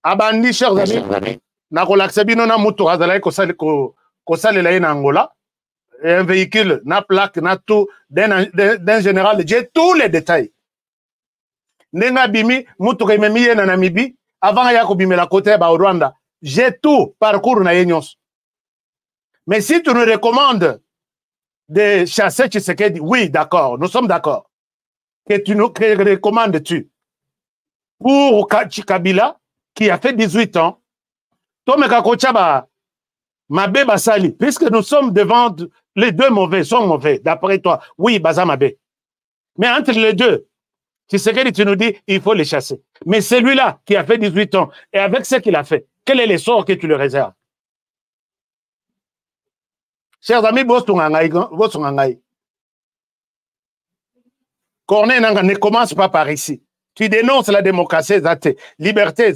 [SPEAKER 8] Abandi, chers amis, Nakolaksebino na mutu hazalai kosale la en Angola. Un véhicule, na plaque, na tout, d'un général, j'ai tous les détails. Nenga bimi, mutuka imemiye na Namibie, avant ya kobimela côté ba Rwanda, j'ai tout parcours na yenyos. Mais si tu nous recommandes de chasser Tshisekedi, oui, d'accord, nous sommes d'accord. Que recommandes-tu pour Kabila, qui a fait 18 ans, Tomeka Kochaba, Mabe Basali, puisque nous sommes devant les deux mauvais, sont mauvais, d'après toi, oui, Baza Mabe. Mais entre les deux, Tshisekedi, tu nous dis, il faut les chasser. Mais celui-là qui a fait 18 ans, et avec ce qu'il a fait, quel est le sort que tu le réserves? Chers amis, Corneille Nanga ne commence pas par ici. Tu dénonces la démocratie, liberté,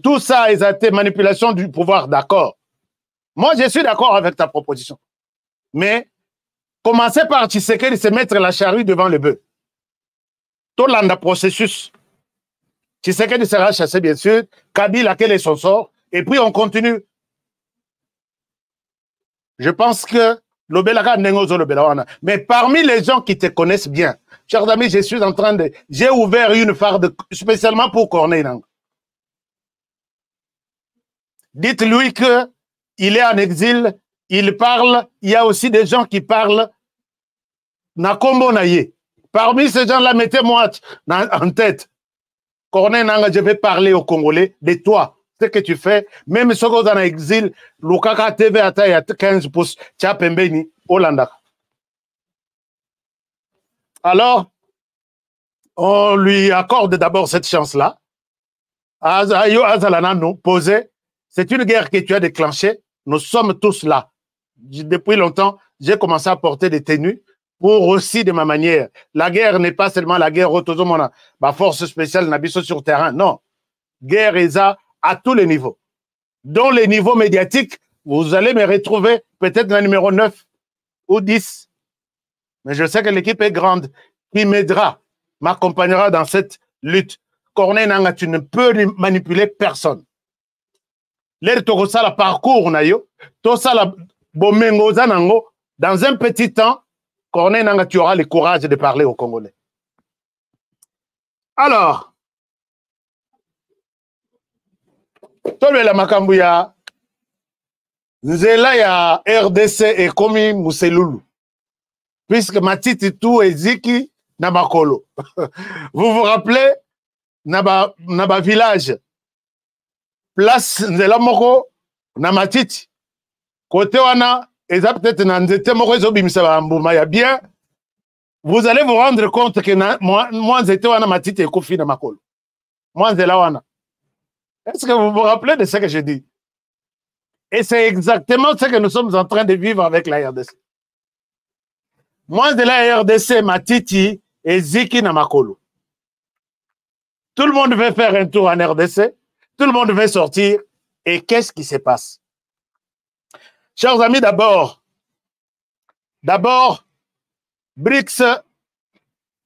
[SPEAKER 8] tout ça, manipulation du pouvoir, d'accord. Moi, je suis d'accord avec ta proposition. Mais commencer par Tshisekedi, c'est mettre la charrue devant le bœuf. Tolanda processus. Tshisekedi sera chassé, bien sûr. Kabila, quel est son sort? Et puis, on continue. Je pense que l'Obelaka Nengozo l'Obelawana. Mais parmi les gens qui te connaissent bien, chers amis, je suis en train de... J'ai ouvert une farde spécialement pour Corneille Nanga. Dites-lui qu'il est en exil, il parle, il y a aussi des gens qui parlent Nakombo Naye. Parmi ces gens-là, mettez-moi en tête. Corneille Nanga, je vais parler aux Congolais de toi, ce que tu fais. Même ceux qui sont en exil, Lukaka TV a 15 pouces, Tchapembeni, Hollanda. Alors, on lui accorde d'abord cette chance-là. Azayo Azalanano, posé. C'est une guerre que tu as déclenchée. Nous sommes tous là. Depuis longtemps, j'ai commencé à porter des tenues pour aussi de ma manière. La guerre n'est pas seulement la guerre autozomona, ma force spéciale n'habite sur terrain. Non. Guerre est à tous les niveaux. Dans les niveaux médiatiques, vous allez me retrouver peut-être dans le numéro 9 ou 10. Mais je sais que l'équipe est grande qui m'aidera, m'accompagnera dans cette lutte. Corneille Nanga, tu ne peux manipuler personne. L'air ça la parcours nayo, tout ça la bomengo zanango, dans un petit temps, Corneille Nanga, tu auras le courage de parler aux Congolais. Alors, tolwe la makambu ya nzela ya RDC et komi Muselulu. Puisque Matiti tout eziki na makolo. Vous vous rappelez naba village place nzela moko na Matiti. Côté wana eza peut-être na nzete moko ezobimisa ba mbuma ya bien. Vous allez vous rendre compte que moi nzete wana Matiti ekofi na makolo. Moi nzela wana. Est-ce que vous vous rappelez de ce que je dis? Et c'est exactement ce que nous sommes en train de vivre avec la RDC. Moi, de la RDC, Matiti et Ziki Namakolo. Tout le monde veut faire un tour en RDC. Tout le monde veut sortir. Et qu'est-ce qui se passe? Chers amis, d'abord, BRICS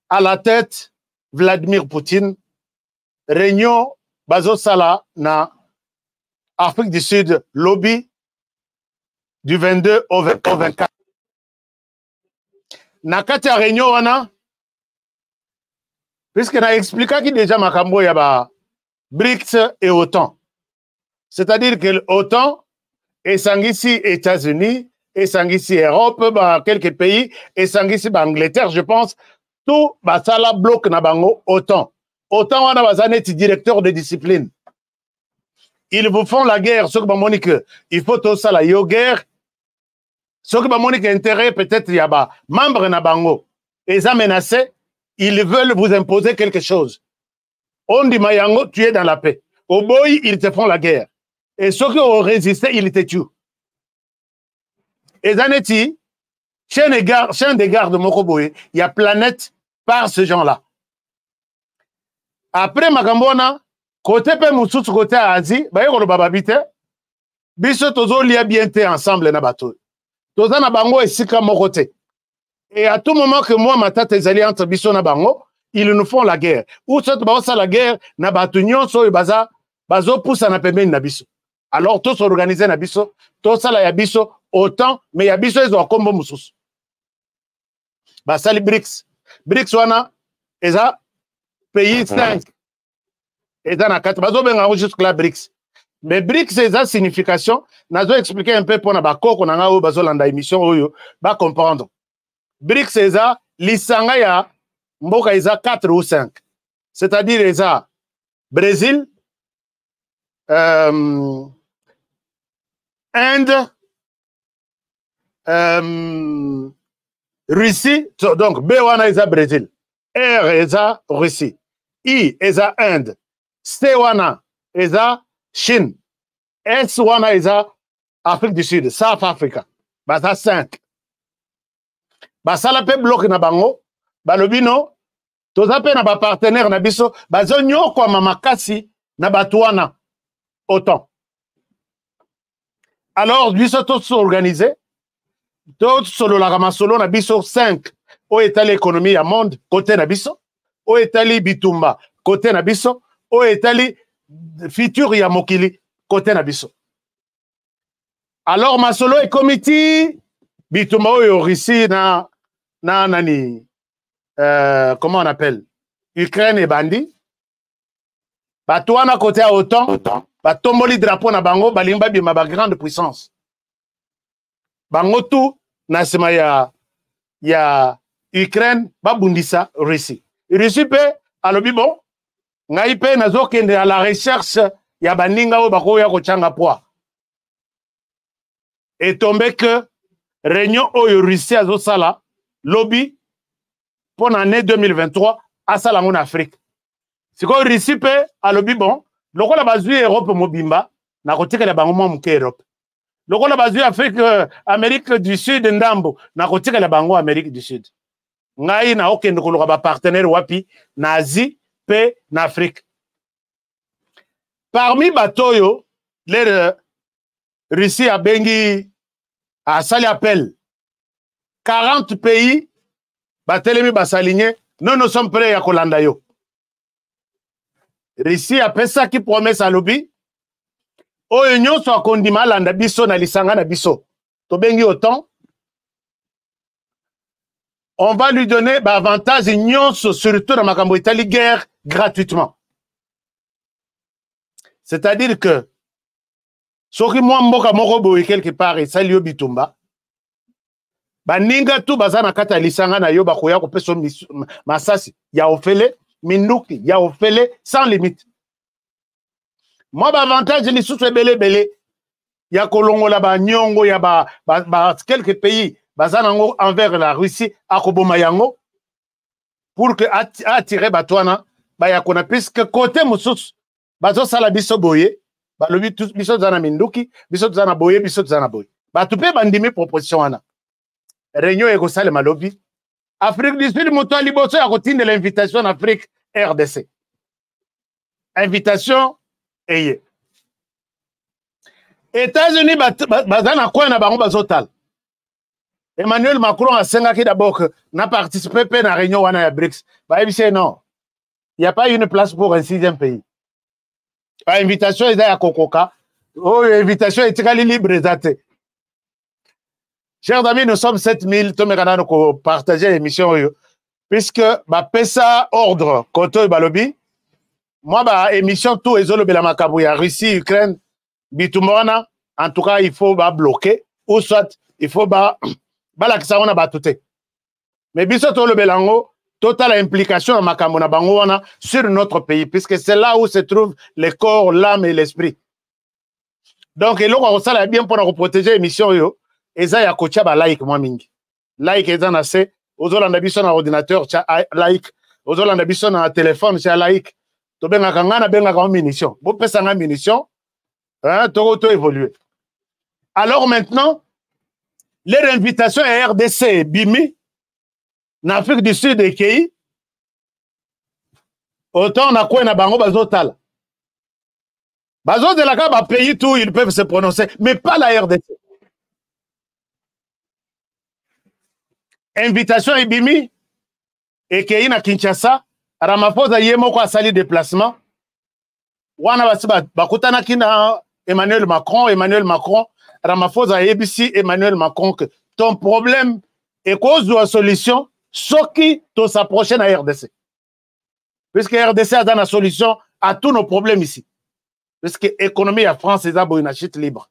[SPEAKER 8] à la tête, Vladimir Poutine, réunion Bazo Sala na Afrique du Sud, lobby du 22 au 24. Nakati ya réunion wana, puisque na expliqué qui déjà makambo ya ba BRICS et OTAN. C'est-à-dire que l'OTAN est sangisi États-Unis, est sangisi Europe, ba quelques pays, est sangisi ba Angleterre, je pense, tout ba sala bloc na bango OTAN. OTAN wana bazaneti directeur de discipline. Ils vous font la guerre, ce que Monique, il faut tout ça la yo guerre. Ce que Monique intérêt peut-être y a ba membre na bango. Et ça menacé, ils veulent vous imposer quelque chose. On dit Mayango, tu es dans la paix. Au boy, ils te font la guerre. Et ceux qui ont résisté, ils te tuent. Et Zaneti, chien de garde Mokoboye, il y a planète par ce genre-là. Après Magambona, côté pe Moussous, côté Asie, bah yoko bababite, biso tozo lia bienté ensemble na bateau. Toza na bango esika mokote. Et à tout moment que moi ma tante ezali entre biso na bango, ils nous font la guerre. Ou soit ba ça la guerre na batu nyonso baza bazo poussa na pembeni na biso. Alors tous organiser na biso, tous ça la ya biso autant mais ya biso ezo kombo Moussous. Ba sali BRICS. BRICS wana eza pays 5. Et dans la 4, bazo benga jusque la BRICS. Mais BRICS, c'est sa signification. Nazo expliquer un peu pour na bako qu'on a eu bazo landa émission oyo ba comprendre. BRICS c'est ça lisanga ya mboka eza 4 ou 5. C'est-à-dire eza Brésil, Inde, Russie, donc B wana eza Brésil, R eza Russie, I eza Inde, C wana eza Chine, S wana eza Afrique du Sud, South Africa, baza 5. Basala pe bloc na bango, balobino, toza pe na ba partenaire na biso, bazo nyoko mamakasi na batwana autant. Alors, biso tous organisés, tous solo la ramasolo na biso 5, o etali économie ya monde, côté na biso, o etali bitumba, côté na biso, o etali futur ya mokili, côté na biso. Alors, masolo et comité, bitumba oyo Russie na nani, comment on appelle, Ukraine et bandi, batouana côté à autant, batomboli drapeau na bango, balimba bima ba grande puissance. Bango tout, nasema ya Ukraine, babundisa Russie. Russie pe, alobi bon, ngai pe nazo kende à la recherche ya baninga o bako ya kochanga poa. Et tombé que réunion oyo Russie azo sala lobby pour l'année 2023 à Salango en Afrique. C'est quoi Russie pe à lobby bon, loko la bazu Europe mobimba na kotika la bango moke Europe. Loko la bazu Afrique Amérique du Sud ndambo na kotika la bango Amérique du Sud. ngai na okende koluka ba partenaire wapi na Asie pe na Afrique. Parmi batoyo les Russie a bengi a sali appel 40 pays batelemi basaligné non nous sommes prêts à kolanda yo. Russie a pesa ki promesse à lobby oyo nyonso akondima landa biso na lisanga na biso to bengi autant on va lui donner avantage nyonso surtout dans makambo itali guerre gratuitement. C'est-à-dire que soki mwa mboka moko boye quelque part et salio bitumba baninga tu bazana kata lisanga na yo bakoya ko peso masasi ya ofele minuki ya ofele sans limite. Moi avantage ni sous belé ya kolongola ba nyongo ya ba quelques pays bazana ngo envers la Russie akoboma yango pour que attirer batwana ba ya kona puisque côté mususu bazo sala biso boye ba lobi tous biso zana minduki biso zana boye biso zana boye ba tupe bandimi proposition wana réunion eko sale malobi Afrique du Sud moto liboso ya kotinde l'invitation en Afrique RDC invitation eye États-Unis bazana kwa na bango bazotal Emmanuel Macron a sengaki d'abord que n'a participé à la réunion wana ya BRICS ba ebise non il n'y a pas une place pour un sixième pays. Invitation est à Kokoka. Oh, invitation est libre. Chers amis, nous sommes 7000. Nous partager l'émission. Puisque ma pesa ordre, Koto Balobi, moi, ma émission, tout est zolo Belamakabouya, Russie, Ukraine, Bitumona, en tout cas, il faut bloquer, ou soit, il faut la kisarona batute. Mais biso le Belango, totale implication à Makamona Bangoana sur notre pays, puisque c'est là où se trouvent le corps, l'âme et l'esprit. Donc, et là, on s'est bien pour nous protéger l'émission, et ça, il y a coaché à like, moi, mingi. Like, et ça, c'est, aux autres, on a besoin d'un ordinateur, like, aux autres, on a besoin d'un téléphone, c'est like. Tu ben ngana ben ngana munition. Vous pouvez s'en munition, hein, tu évoluer. Alors maintenant, leur invitation à RDC, Bimi, en Afrique du Sud et Kei, autant on a quoi na bango bazotal. Bazo de la Gaba pays tout, ils peuvent se prononcer, mais pas la RDC. Invitation à Bimi et Kei na Kinshasa. Ramaphosa yemo kwa sali déplacement wana basiba bakutana kina Emmanuel Macron Ramaphosa ABC Emmanuel Macron que ton problème est cause de la solution soki to s'approcher na RDC puisque RDC a dans la solution à tous nos problèmes ici puisque l'économie à France est une chute libre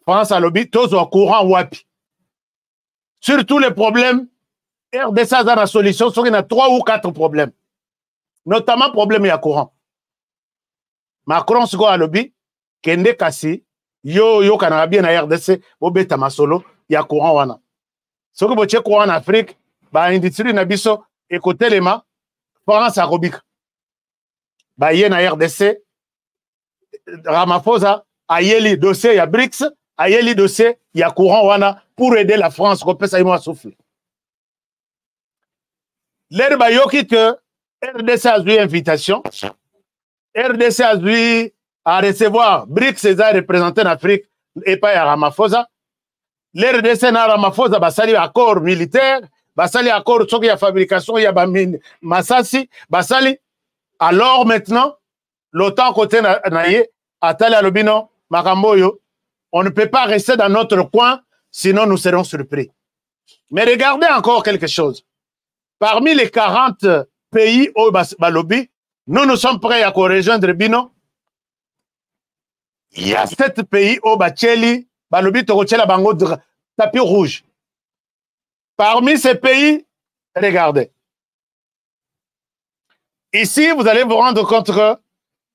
[SPEAKER 8] France a lobby tous au courant wapi sur tous les problèmes RDC a dans la solution, il y a 3 ou 4 problèmes. Notamment, problème à courant. Macron, c'est quoi, lobby? Kende Kassi, yo, kanara bien à RDC, bobeta masolo, il y a courant, wana. Ce que vous avez courant en Afrique, bah, industrie nabiso, écoutez les mains, France à Robic. Bah, y a RDC, Ramaphosa, ayeli dossier, il y a BRICS, ayeli dossier, il y a courant, wana, pour aider la France, qu'on peut ça y souffler. L'air bayoki que RDC a eu invitation, RDC a eu à recevoir BRICS c'est représenté en Afrique et pas à Ramaphosa. L'RDC na Ramaphosa basali accord militaire, basali accord sur la fabrication, il y a Massassi, basali. Alors maintenant, l'OTAN côté naïe, atali alobino, Makamboyo, on ne peut pas rester dans notre coin, sinon nous serons surpris. Mais regardez encore quelque chose. Parmi les 40 pays au Balobi, nous sommes prêts à rejoindre Bino. Il y a 7 pays au Bacheli, Balobi, Torochela, Bango, tapis rouge. Parmi ces pays, regardez. Ici, vous allez vous rendre compte que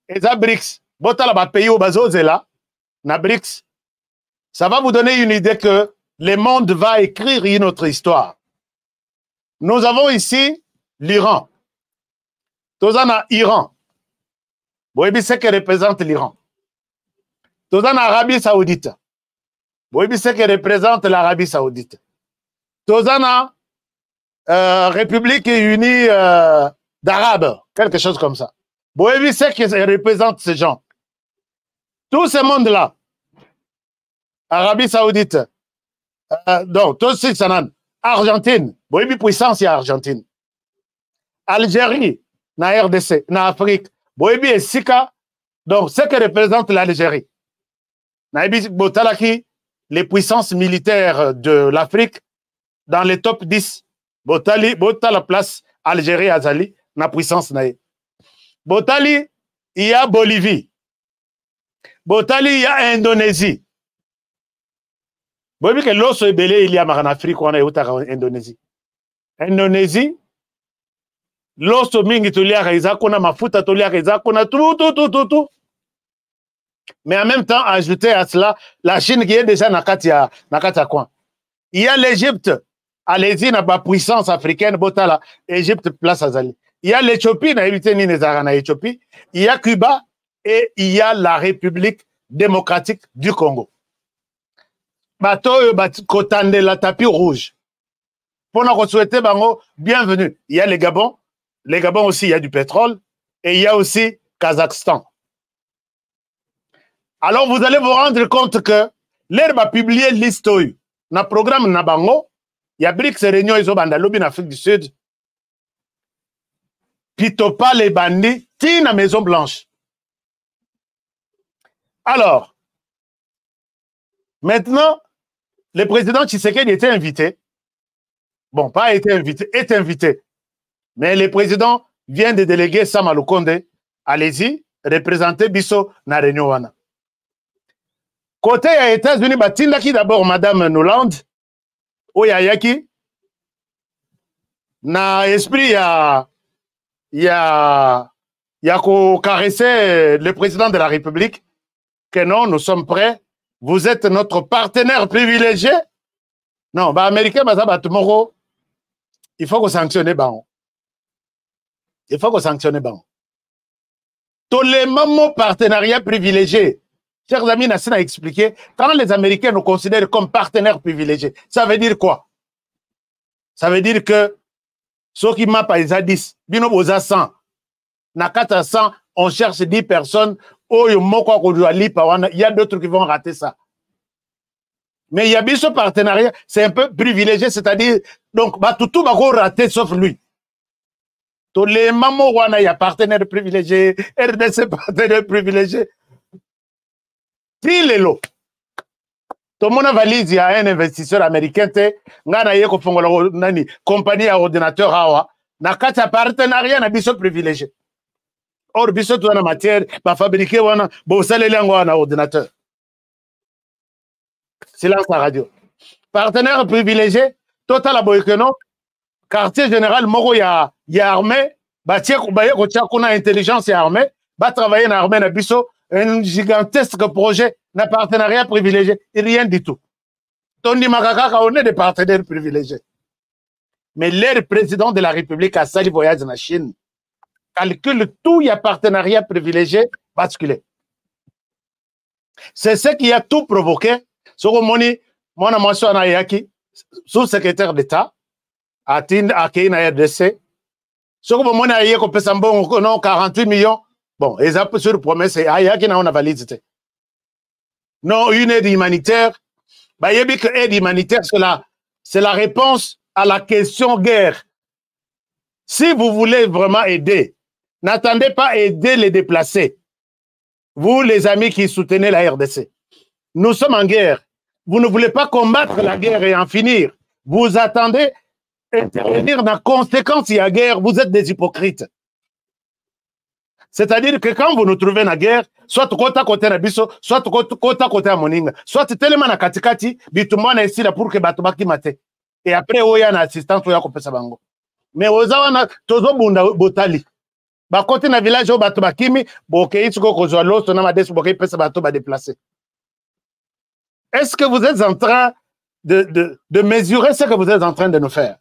[SPEAKER 8] les BRICS, Botala pays au Bazozela, na BRICS, ça va vous donner une idée que le monde va écrire une autre histoire. Nous avons ici l'Iran. Tozana Iran. Vous voyez ce que représente l'Iran. Tozana Arabie Saoudite. Vous voyez ce que représente l'Arabie Saoudite. Tozana République unie d'Arabes, quelque chose comme ça. Vous voyez ce qui représente ces gens. Tout ce monde-là, Arabie Saoudite, donc, tout ce qui Argentine, vous voyez puissance, il y a Argentine. Algérie, na RDC, na Afrique, vous voyez Sika, donc ce que représente l'Algérie. Les puissances militaires de l'Afrique dans les top 10. Botali, la place Algérie, Azali, na puissance nae. Botali, il y a Bolivie. Botali, il y a Indonésie. Vous voyez que l'osso est belé, il y a en Afrique, on a en Indonésie. Indonésie, l'osso mingi tuliaka, izakuna mafuta tuliaka, izakuna tout. Mais en même temps, ajouter à cela, la Chine qui est déjà Nakatia coin. Il y a l'Égypte. Allez-y, na ba puissance africaine, botala, Égypte, place Azali. Il y a l'Éthiopie, na évité ni na Éthiopie. Il y a Cuba et il y a la République démocratique du Congo. Bato, kotande la tapis rouge. Pour nous souhaiter, bango, bienvenue. Il y a les Gabon. Les Gabon aussi, il y a du pétrole. Et il y a aussi Kazakhstan. Alors, vous allez vous rendre compte que l'herbe a publié l'histoire. Dans le programme Nabango, il y a BRICS réunion ils ont bandalobi en Afrique du Sud. Pitopa les bandits, ti na Maison Blanche. Alors, maintenant, le président Tshisekedi était invité. Bon, pas été invité, est invité. Mais le président vient de déléguer Sama Lukonde. Allez-y, représenter Bisso na réunion wana. Côté des États-Unis, batindaki d'abord Madame Nuland, Oyayaki, na esprit ya caresser le président de la République, que non, nous sommes prêts, vous êtes notre partenaire privilégié. Non, Américain, il faut qu'on sanctionne Baon. Il faut qu'on sanctionne Baon. Tous les moments partenariat privilégié. Chers amis, Nassina a expliqué, quand les Américains nous considèrent comme partenaires privilégiés, ça veut dire quoi? Ça veut dire que ceux qui m'appellent à 10, bino boza 100, nakata 100, on cherche 10 personnes, il y a d'autres qui vont rater ça. Mais il y a bien ce partenariat, c'est un peu privilégié, c'est-à-dire, donc, tout va rater sauf lui. Tous les mamans, il y a partenaire privilégié, RDC partenaire privilégié. Pile l'eau. Tout le monde valise, il y a un investisseur américain, compagnie à ordinateur, na kata partenariat na biso privilégié. Or, biso tout en matière, ba fabriquer wana, bo salé lango na ordinateur. Silence la radio. Partenaire privilégié, total aboyekeno, quartier général, moro ya armée, ba tia ko tia kuna intelligence et armée, ba travailler na armée na biso. Un gigantesque projet d'un partenariat privilégié. Et rien du tout. Tony Makakaka, on est des partenaires privilégiés. Mais l'air président de la République a sali voyage en Chine. Calcule tout, il y a partenariat privilégié basculé. C'est ce qui a tout provoqué. Soromoni, mon amour Anayaki, sous-secrétaire d'État, à Kenya RDC. Soromoni Ayeko Pesambon, non, 48 millions. Bon, ils ont sur promesse, on a validé. Non, une aide humanitaire. Bah, il y a que aide humanitaire, c'est la réponse à la question guerre. Si vous voulez vraiment aider, n'attendez pas aider les déplacés. Vous, les amis qui soutenez la RDC. Nous sommes en guerre. Vous ne voulez pas combattre la guerre et en finir. Vous attendez intervenir dans la conséquence il y a guerre. Vous êtes des hypocrites. C'est-à-dire que quand vous nous trouvez dans la guerre, soit kota côté na biso, soit kota côté à moninga, soit tellement na katikati, bitumana ici là pour que batubaki mate. Et après oya na assistance oya ko pesa bango. Mais ozawa na tozo bunda botali. Ba côté na village o batubakimi, boke itsuko ko zo loso na madesu boke pesa bato ba déplacer. Est-ce que vous êtes en train de mesurer ce que vous êtes en train de nous faire?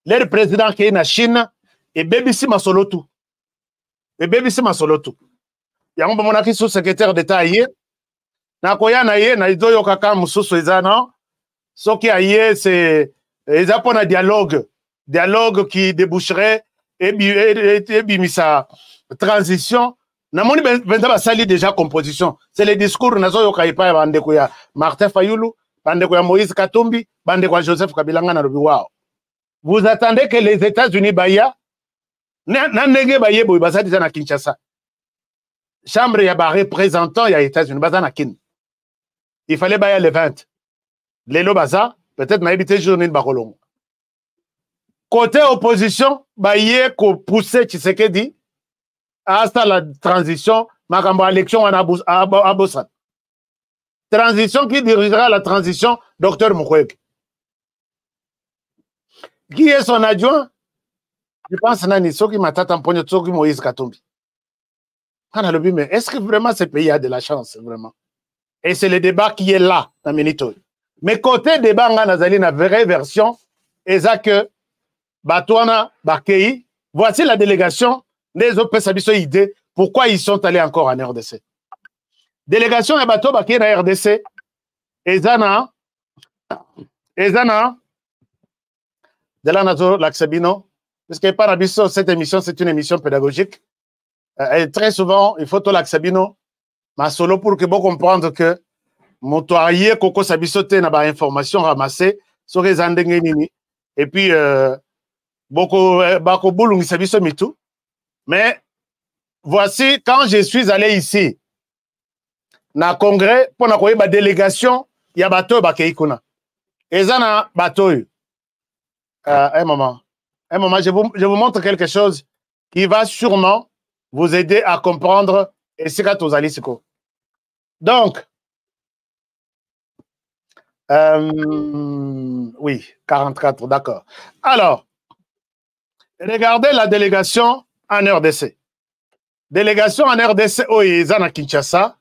[SPEAKER 8] Le président qui est en Chine et BBC Masolotu. Et BBC Masolotu. Yango bamonaki sous-secrétaire d'État hier. Na koya na ye na idoyo kaka mususu ezana. Soki aye c'est Ils ont un dialogue qui déboucherait et bimisa transition. Namoni benda basali déjà composition. C'est les discours nazo yokaipa bandeko ya Martin Fayulu, bandeko ya Moïse Katumbi, bandeko ya Joseph Kabila na lobi wao. Vous attendez que les États-Unis baya na ndenge baye boy basadi na Kinshasa. Chambre ya ba représentant ya États-Unis bazana kin. Il fallait baya le 20. Lelo baza peut-être na habité journée de Bakolongo. Côté opposition, baye ko pousser Tshisekedi hasta la transition, makambo élection à Bossan. Transition qui dirigera la transition, Dr Mukwege. Qui est son adjoint? Je pense nani soki matata mponyo soki Moïse Katumbi. Mais est-ce que vraiment ce pays a de la chance vraiment? Et c'est le débat qui est là dans Minito. Mais côté débat nga nazali na vraie version, eza que Batouana Bakei, voici la délégation des autres idée pourquoi ils sont allés encore en RDC. Délégation et bateau Bakei na RDC, ezana, de la nazo l'axabino, parce que par abisso, cette émission, c'est une émission pédagogique. Et très souvent, il faut tout l'axabino, ma solo pour que vous comprendre que motoyer koko sabisote na ba information ramassée sur les nini. Et puis, bako boulungi sabiso mitu. Mais voici, quand je suis allé ici, na congrès, pour na koyeba délégation, ya bateau bakei kuna. Ezana bateau. Un moment, je vous montre quelque chose qui va sûrement vous aider à comprendre et c'est quand vous allez se co. Donc, oui, 44, d'accord. Alors, regardez la délégation en RDC. Délégation en RDC, oui, ils ont à Kinshasa.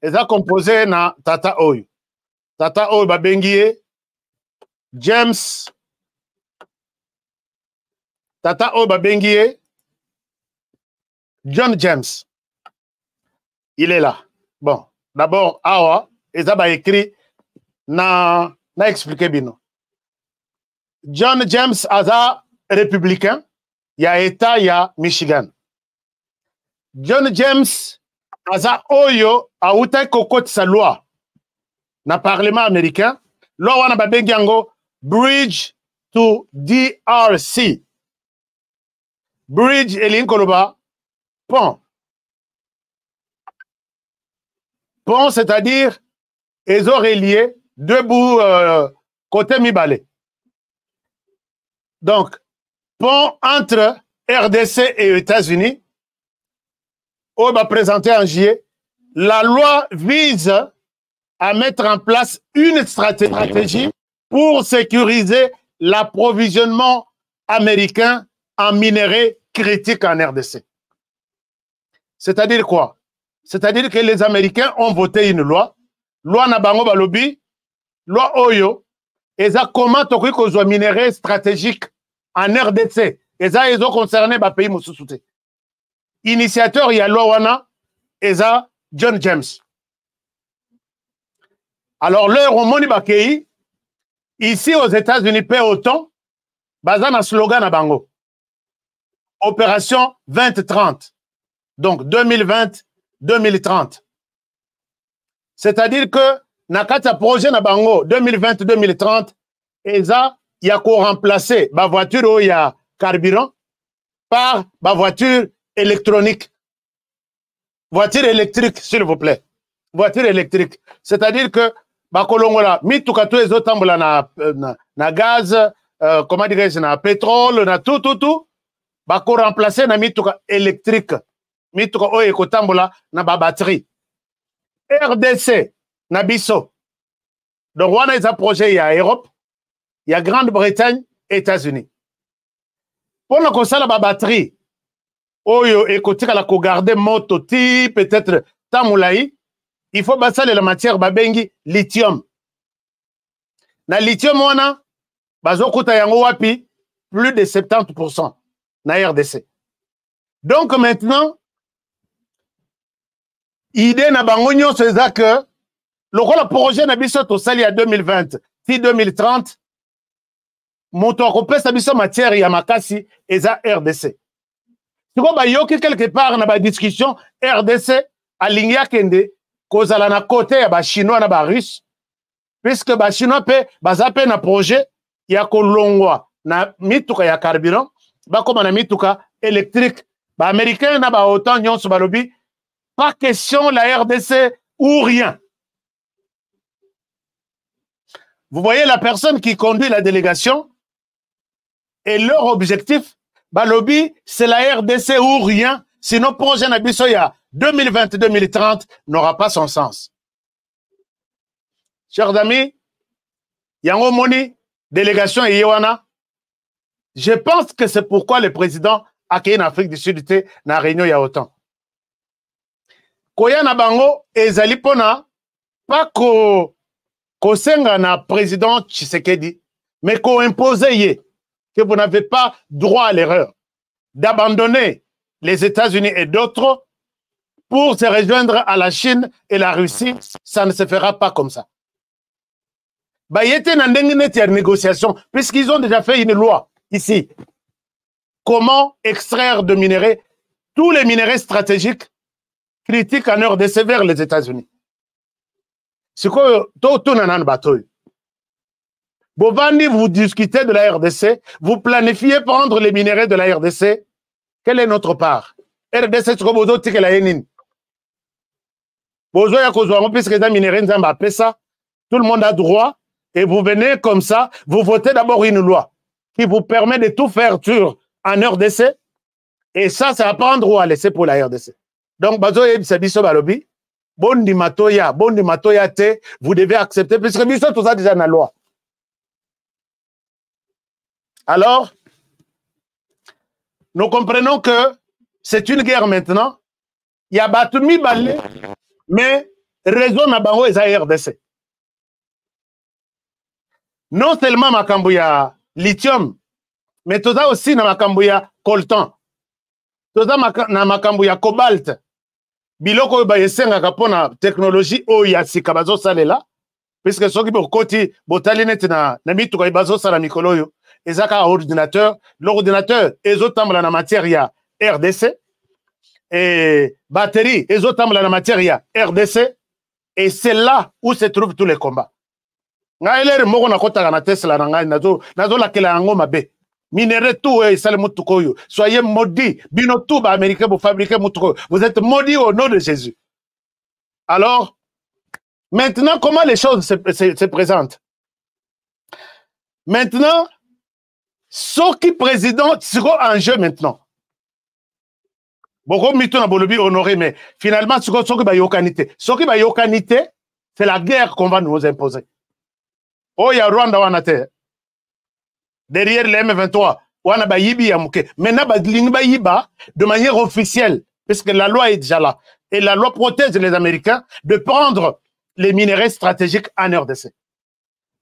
[SPEAKER 8] Ils ont composé na Tata Oyo. Tata Oyo Babengie, James. Tata Oyo Babengie, John James. Il est là. Bon, d'abord, Awa, ils ont écrit, na expliqué bino. John James aza républicain, il y a État, il y a Michigan. John James aza Oyo a outai kokot sa loi na parlement américain. Loi wana babengi yango Bridge to DRC. Bridge elinkoloba pont. Pont, c'est-à-dire ils ont relié deux bouts côté Mibale. Donc, pont entre RDC et États-Unis, on va présenter en juillet. La loi vise à mettre en place une stratégie pour sécuriser l'approvisionnement américain en minerais critiques en RDC. C'est-à-dire quoi? C'est-à-dire que les Américains ont voté une loi Nabango Balobi, loi Oyo, et ça comment tu as minerais stratégiques en RDC, et ça ils ont concerné le pays Moussoussouté. Initiateur, il y a loi Wana, et ça John James. Alors, l'heure au Moni Bakei, ici aux États-Unis, paix autant, bazan un slogan à Bango. Opération 2030. Donc, 2020-2030. C'est-à-dire que, Nakata projet na Bango, 2020-2030, et ça, il y a qu'à remplacer ma voiture où il y a carburant par ma voiture électronique. Voiture électrique, s'il vous plaît. Voiture électrique. C'est-à-dire que, Bakolongola, mitukato les autres tambola na gaz, comment dirais-je, na pétrole, na tout. Bako remplacer na mituka électrique. Mituka oye kotambola na ba batterie. RDC, na biso. Donc, on a des projets, il y a Europe, il y a Grande-Bretagne, États-Unis. Pour le conseil la batterie, oyo ekotika la ko garder moto ti peut-être tamoulaï, il faut basser la matière babengi lithium. Na lithium wana bazokuta yango wapi plus de 70% na RDC. Donc maintenant idée na bango nyonso eza que le projet na biso to sali à 2020 si 2030 moto akopesa biso matière ya makasi eza RDC. Siko ba yoki quelque part na ba discussion RDC alingi akende kozala na côté ya ba chinois na ba russe puisque ba chinois pe baza pe na projet ya kolongwa na mituka ya carburant bakoma na mituka électrique ba américain na ba OTAN nyonso balobi pas question la RDC ou rien. Vous voyez la personne qui conduit la délégation et leur objectif, balobi, c'est la RDC ou rien, sinon projet Nabisoya 2020-2030 n'aura pas son sens. Chers amis, Yango Moni, délégation et Yewana, je pense que c'est pourquoi le président a accueilli en Afrique du Sud était dans la réunion il y a autant. Koya na bango ezali pona pas ko senga na président Tshisekedi, mais ko imposer ye que vous n'avez pas droit à l'erreur d'abandonner les États-Unis et d'autres pour se rejoindre à la Chine et la Russie. Ça ne se fera pas comme ça. Bah, il y a une négociation, puisqu'ils ont déjà fait une loi ici. Comment extraire de minerais, tous les minerais stratégiques critiques en RDC vers les États-Unis. C'est quoi, tout nanan batoy. Bovandi, vous discutez de la RDC, vous planifiez prendre les minerais de la RDC. Quelle est notre part? RDC, c'est comme vous autres, la Hénine. Tout le monde a droit, et vous venez comme ça, vous votez d'abord une loi qui vous permet de tout faire en RDC, et ça va prendre ou à laisser pour la RDC. Donc, bondi matoya te, vous devez accepter, puisque biso tout ça déjà dans la loi. Alors, nous comprenons que c'est une guerre maintenant. Il y a Batumi Balé, mais raison na bango est à RDC. Non seulement Makambouya lithium, mais tout ça aussi na Makambouya coltan. Tout ça na Makambouya cobalt. Biloko ba yesenga kapona technologie o ya sikabazo salela. Puisque soki bokoti botali net na mituka ibazo sala mikolo yo. Ezaka ordinateur, l'ordinateur ezotambala na matière ya RDC et batterie ezotambala na matière ya RDC et c'est là où se trouvent tous les combats. Ngailere moko na kota na Tesla na ngai nazo la kela yango mabe. Minere tout et sale mutuko yo. Soyez maudits, bino tout ba américain pour fabriquer mutuko. Vous êtes maudits au nom de Jésus. Alors maintenant comment les choses se présentent? Maintenant ce qui président, c'est un jeu maintenant. Beaucoup mito na bolobi honoré, mais finalement, ce qui va yokanité. Ce qui va yokanité, c'est la guerre qu'on va nous imposer. Oh, il y a Rwanda wanate. Derrière les M23, wana ba yibi ya muke. Maintenant, ba dling ba yiba de manière officielle, puisque la loi est déjà là. Et la loi protège les Américains de prendre les minerais stratégiques en RDC.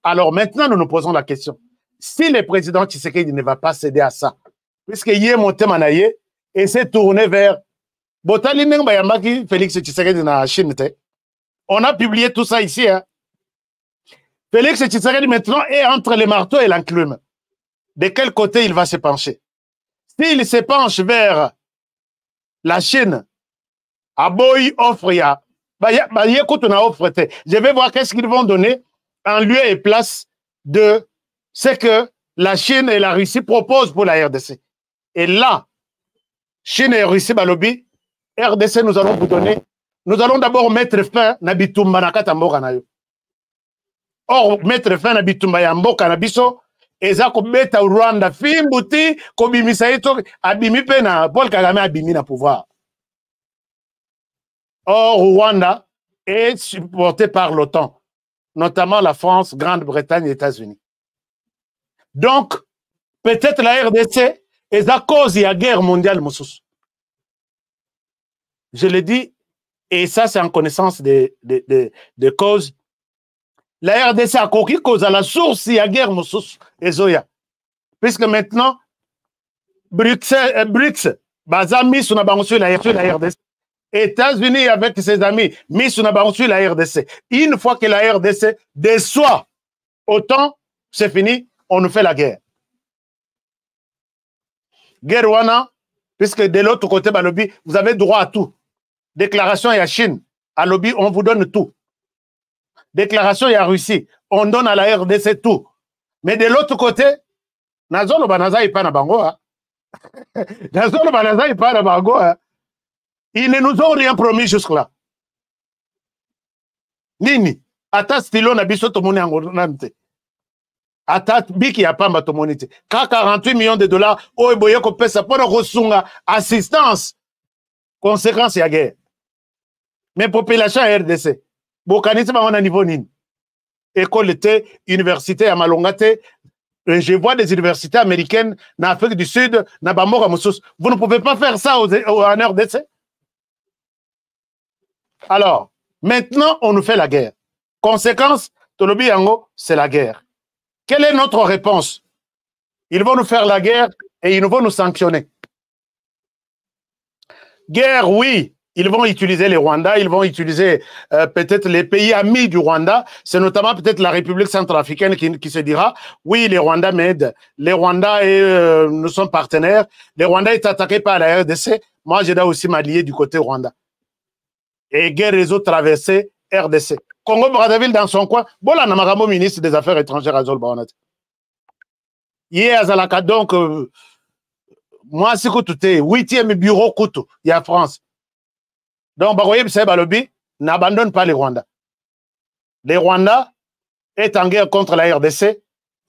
[SPEAKER 8] Alors maintenant, nous nous posons la question. Si le président Tshisekedi ne va pas céder à ça, puisqu'il est monté manaye et s'est tourné vers Félix Tshisekedi na Chine. On a publié tout ça ici. Hein. Félix Tshisekedi maintenant est entre les marteaux et l'enclume. De quel côté il va se pencher? S'il se penche vers la Chine, Aboy offre ya. Je vais voir qu'est-ce qu'ils vont donner en lieu et place de ce que la Chine et la Russie proposent pour la RDC. Et là, Chine et Russie, balobi, RDC, nous allons vous donner, nous allons d'abord mettre fin à Bitumba na Katamboka na yo. Or, mettre fin à Bitumba ya mboka na biso, eza ko beta Rwanda, fimbuti, ko bimisa ito, abimi pe na, Paul Kagame abimi na pouvoir. Or, Rwanda est supporté par l'OTAN, notamment la France, Grande-Bretagne et les États-Unis. Donc, peut-être la RDC est à cause de la guerre mondiale. Je le dis, et ça c'est en connaissance de cause. La RDC a coquille cause à la source de la guerre et Zoya. Puisque maintenant, BRICS, Bazami sur la RDC. États-Unis avec ses amis, mis sur la RDC. Une fois que la RDC déçoit autant, c'est fini. On nous fait la guerre. guerre wana, puisque de l'autre côté, bah, lobby, vous avez droit à tout. Déclaration à Chine, à lobby, on vous donne tout. Déclaration à Russie, on donne à la RDC tout. Mais de l'autre côté, Nazolo Banaza n'est pas na bango. Nazolo Banaza n'est pas na bango. Ils ne nous ont rien promis jusque-là. Nini, ata stilo na biso to moni ango namte. Ata biki ya pamba to monite. Ka 48 millions de dollars, o eboye ko pesa pour resunga assistance. Conséquence ya guerre. Mais population RDC. Bokanisi ba on niveau nini. École était, université à Malongate. Je vois des universités américaines en Afrique du Sud, na Bamora Moussous. Vous ne pouvez pas faire ça en RDC. Alors, maintenant, on nous fait la guerre. Conséquence, Tolobi Yango, c'est la guerre. Quelle est notre réponse? Ils vont nous faire la guerre et ils vont nous sanctionner. Guerre, oui. Ils vont utiliser les Rwandais, ils vont utiliser peut-être les pays amis du Rwanda. C'est notamment peut-être la République centrafricaine qui se dira, oui, les Rwandais m'aident. Les Rwandais nous sommes partenaires. Les Rwandais sont attaqués par la RDC. Moi, je dois aussi m'allier du côté Rwanda. Et guerre réseau traversée RDC. Congo-Brazzaville dans son coin. Voilà, Namaramo, ministre des Affaires étrangères à Zol Baonat. Hier, à Zalaka, donc, moi, c'est que tout est 8e bureau Koutou, il y a France. Donc, Baroye Balobi n'abandonne pas les Rwandais. Les Rwandais est en guerre contre la RDC.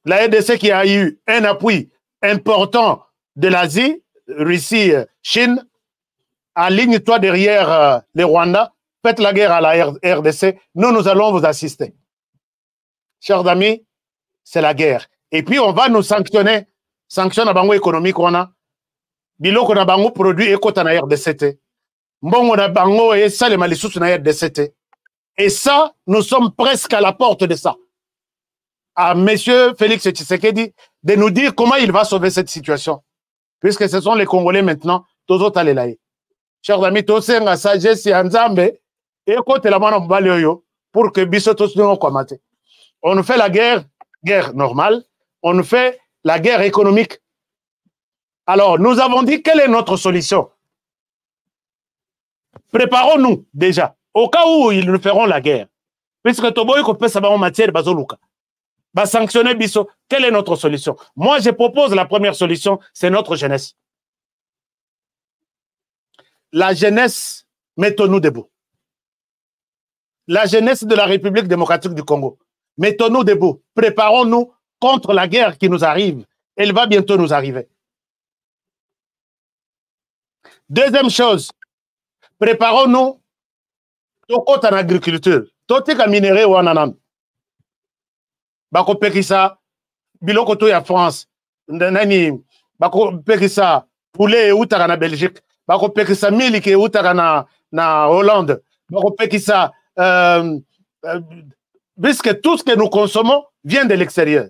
[SPEAKER 8] La RDC qui a eu un appui important de l'Asie, Russie, Chine, aligne-toi derrière les Rwandais, faites la guerre à la RDC, nous allons vous assister. Chers amis, c'est la guerre. Et puis, on va nous sanctionner. Sanction à bango économique, on a. Biloko na bango produit éco na RDC. Mbongo na bango et ça, les malissous na RDC. Et ça, nous sommes presque à la porte de ça. À monsieur Félix Tshisekedi de nous dire comment il va sauver cette situation. Puisque ce sont les Congolais maintenant, tous autres allez là. Chers amis, tous en sagesse et en Nzambe, écoutez la mano balioyo pour que biso tous nous commente. On nous fait la guerre normale, on nous fait la guerre économique. Alors, nous avons dit quelle est notre solution. Préparons-nous déjà, au cas où ils nous feront la guerre. Puisque Toboy qu'on peut savoir en matière de bazoluka. Va sanctionner biso. Quelle est notre solution? Moi, je propose la première solution, c'est notre jeunesse. La jeunesse, mettons-nous debout. La jeunesse de la République démocratique du Congo. Mettons-nous debout. Préparons-nous contre la guerre qui nous arrive. Elle va bientôt nous arriver. Deuxième chose, préparons-nous au côté en agriculture. Tout est minéré ou en anam. Bako pekisa, biloko to ya France. Nani, bako pekisa, poulet ou na Belgique. Bako pekisa miliki ou na Hollande. Bako pekisa, puisque tout ce que nous consommons vient de l'extérieur.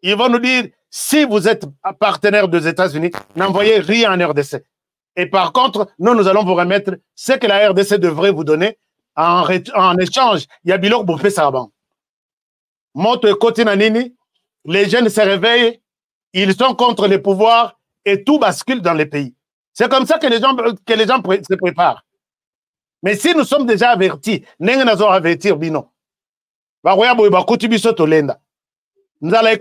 [SPEAKER 8] Ils vont nous dire, si vous êtes partenaire des États-Unis, n'envoyez rien en RDC. Et par contre, nous allons vous remettre ce que la RDC devrait vous donner en échange. Il y a Bilok Bouffé Sarban. Monte côté Nanini, les jeunes se réveillent, ils sont contre les pouvoirs et tout bascule dans les pays. C'est comme ça que les gens se préparent. Mais si nous sommes déjà avertis, nous allons avertir Bino. Nous allons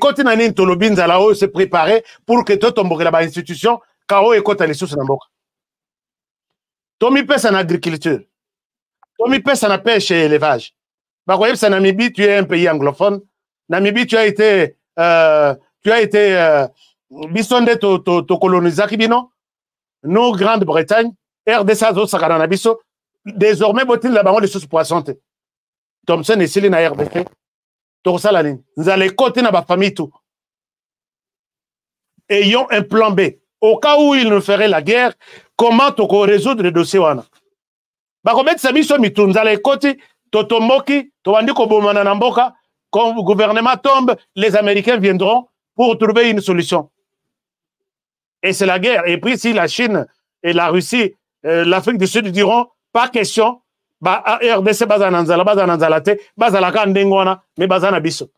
[SPEAKER 8] côté Nanini, nous allons se préparer pour que tout tombe dans l'institution, car et côté les sous n'importe. Tomi pèse en agriculture. Tomi pèse en pêche et élevage. Namibie, tu es un pays anglophone. Namibie, tu as été bisonde to colonisé Kibino. Nous, Grande-Bretagne, RDC, Sakanabiso. Désormais, botil là-bas, on les sous poissons. Thompson et Céline à RDC. Torsalanine. Nous allons côté dans ma famille tout. Ayons un plan B. Au cas où ils nous feraient la guerre, comment résoudre le dossier wana? Bakomet sami so mitunza les côtés, totomoki, toandi ko bomana na mboka, quand le gouvernement tombe, les Américains viendront pour trouver une solution. Et c'est la guerre. Et puis si la Chine et la Russie, l'Afrique du Sud diront, pas question, bah RDC bazananzala te, bazalaka ndengwana, mais bazana biso.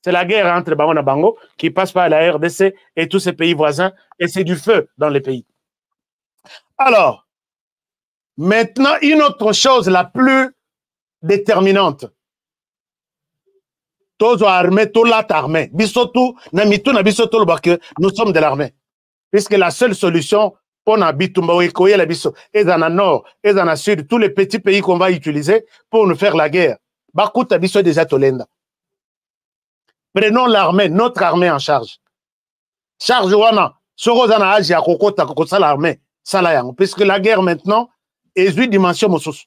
[SPEAKER 8] C'est la guerre entre Bango et Bango qui passe par la RDC et tous ces pays voisins, et c'est du feu dans les pays. Alors, maintenant, une autre chose la plus déterminante. Tous armés, tous là armés. Bisotou, namitou na bisotou que nous sommes de l'armée. Puisque la seule solution pour Nabitumba Wekoye la biso et dans le nord et dans le sud, tous les petits pays qu'on va utiliser pour nous faire la guerre. Bakuta biso déjà tolenda. Prenons l'armée, notre armée en charge. Charge wana, sorozana aji ya kokota kokosa l'armée, salayango. Puisque la guerre maintenant est une dimension mosus.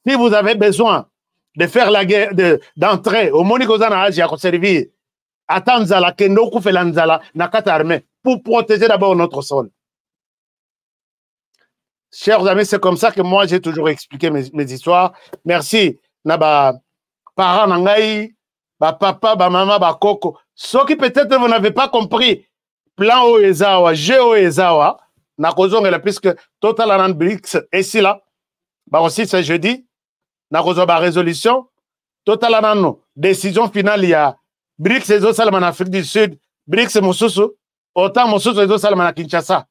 [SPEAKER 8] Si vous avez besoin de faire la guerre, d'entrer au Monikozana Aji à servir, à Tanzala, Kendoku Felanzala, Nakata armée, pour protéger d'abord notre sol. Chers amis, c'est comme ça que moi j'ai toujours expliqué mes histoires. Merci, Naba, parents Nangaï, ba papa, ba maman, ba koko. Ceux qui peut-être vous n'avez pas compris, plan Oezawa, Oezawa, Nakozong, puisque Total Anan BRICS est ici là, bah aussi c'est jeudi. Nakozoba résolution, Total Anano, décision finale, il y a BRICS et Zosalman en Afrique du Sud, BRICS et Moussousou, autant Moussousou et Zosalman à Kinshasa,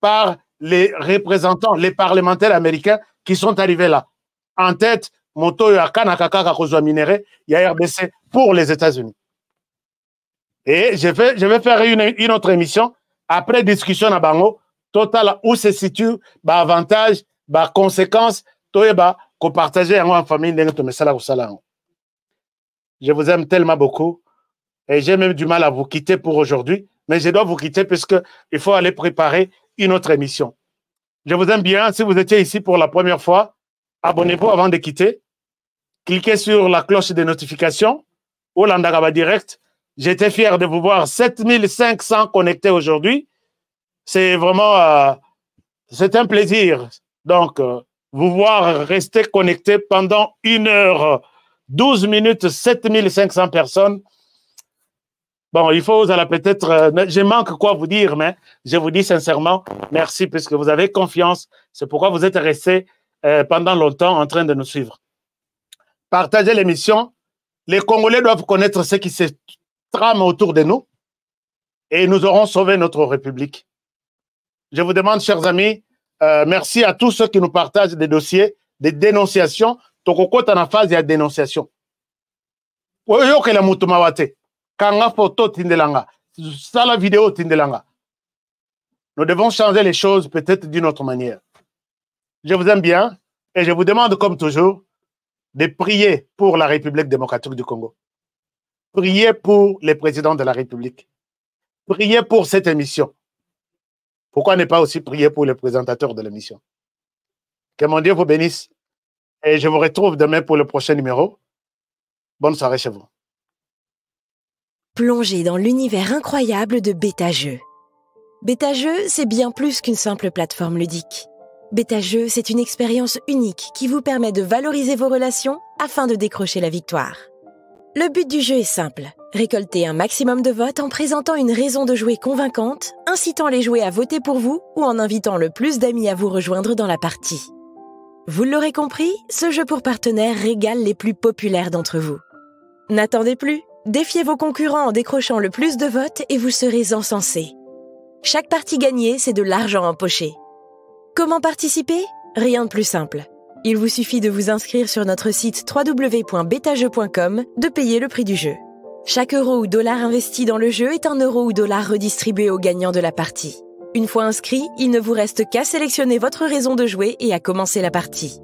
[SPEAKER 8] par les représentants, les parlementaires américains qui sont arrivés là. En tête, Moto Yakanakaka Kakozwa Minéré, il y a RBC pour les États-Unis. Et je vais faire une autre émission, après discussion à Bango, Total, où se situe, bah avantage, bah conséquences, Toyeba, qu'on partageait en famille. Je vous aime tellement beaucoup et j'ai même du mal à vous quitter pour aujourd'hui, mais je dois vous quitter puisqu'il faut aller préparer une autre émission. Je vous aime bien. Si vous étiez ici pour la première fois, abonnez-vous avant de quitter. Cliquez sur la cloche de notification ou l'Andagaba Direct. J'étais fier de vous voir 7500 connectés aujourd'hui. C'est vraiment c'est un plaisir. Donc, vous voir rester connecté pendant 1h12 minutes, 7500 personnes. Bon, il faut, vous allez peut-être, je manque quoi vous dire, mais je vous dis sincèrement, merci puisque vous avez confiance. C'est pourquoi vous êtes restés pendant longtemps en train de nous suivre. Partagez l'émission. Les Congolais doivent connaître ce qui se trame autour de nous et nous aurons sauvé notre République. Je vous demande, chers amis, merci à tous ceux qui nous partagent des dossiers, des dénonciations. Tokoko est en phase de dénonciation. Oyoke la mutumawate. Kanga photo tindelanga. Ça la vidéo tindelanga. Nous devons changer les choses peut-être d'une autre manière. Je vous aime bien et je vous demande comme toujours de prier pour la République démocratique du Congo. Priez pour les présidents de la République. Priez pour cette émission. Pourquoi ne pas aussi prier pour les présentateurs de l'émission? Que mon Dieu vous bénisse. Et je vous retrouve demain pour le prochain numéro. Bonne soirée chez vous.
[SPEAKER 7] Plongez dans l'univers incroyable de BetaJeux. BetaJeux, c'est bien plus qu'une simple plateforme ludique. BetaJeux, c'est une expérience unique qui vous permet de valoriser vos relations afin de décrocher la victoire. Le but du jeu est simple. Récolter un maximum de votes en présentant une raison de jouer convaincante, incitant les joueurs à voter pour vous ou en invitant le plus d'amis à vous rejoindre dans la partie. Vous l'aurez compris, ce jeu pour partenaires régale les plus populaires d'entre vous. N'attendez plus, défiez vos concurrents en décrochant le plus de votes et vous serez encensés. Chaque partie gagnée, c'est de l'argent empoché. Comment participer? Rien de plus simple. Il vous suffit de vous inscrire sur notre site www.betajeux.com, de payer le prix du jeu. Chaque euro ou dollar investi dans le jeu est un euro ou dollar redistribué aux gagnants de la partie. Une fois inscrit, il ne vous reste qu'à sélectionner votre raison de jouer et à commencer la partie.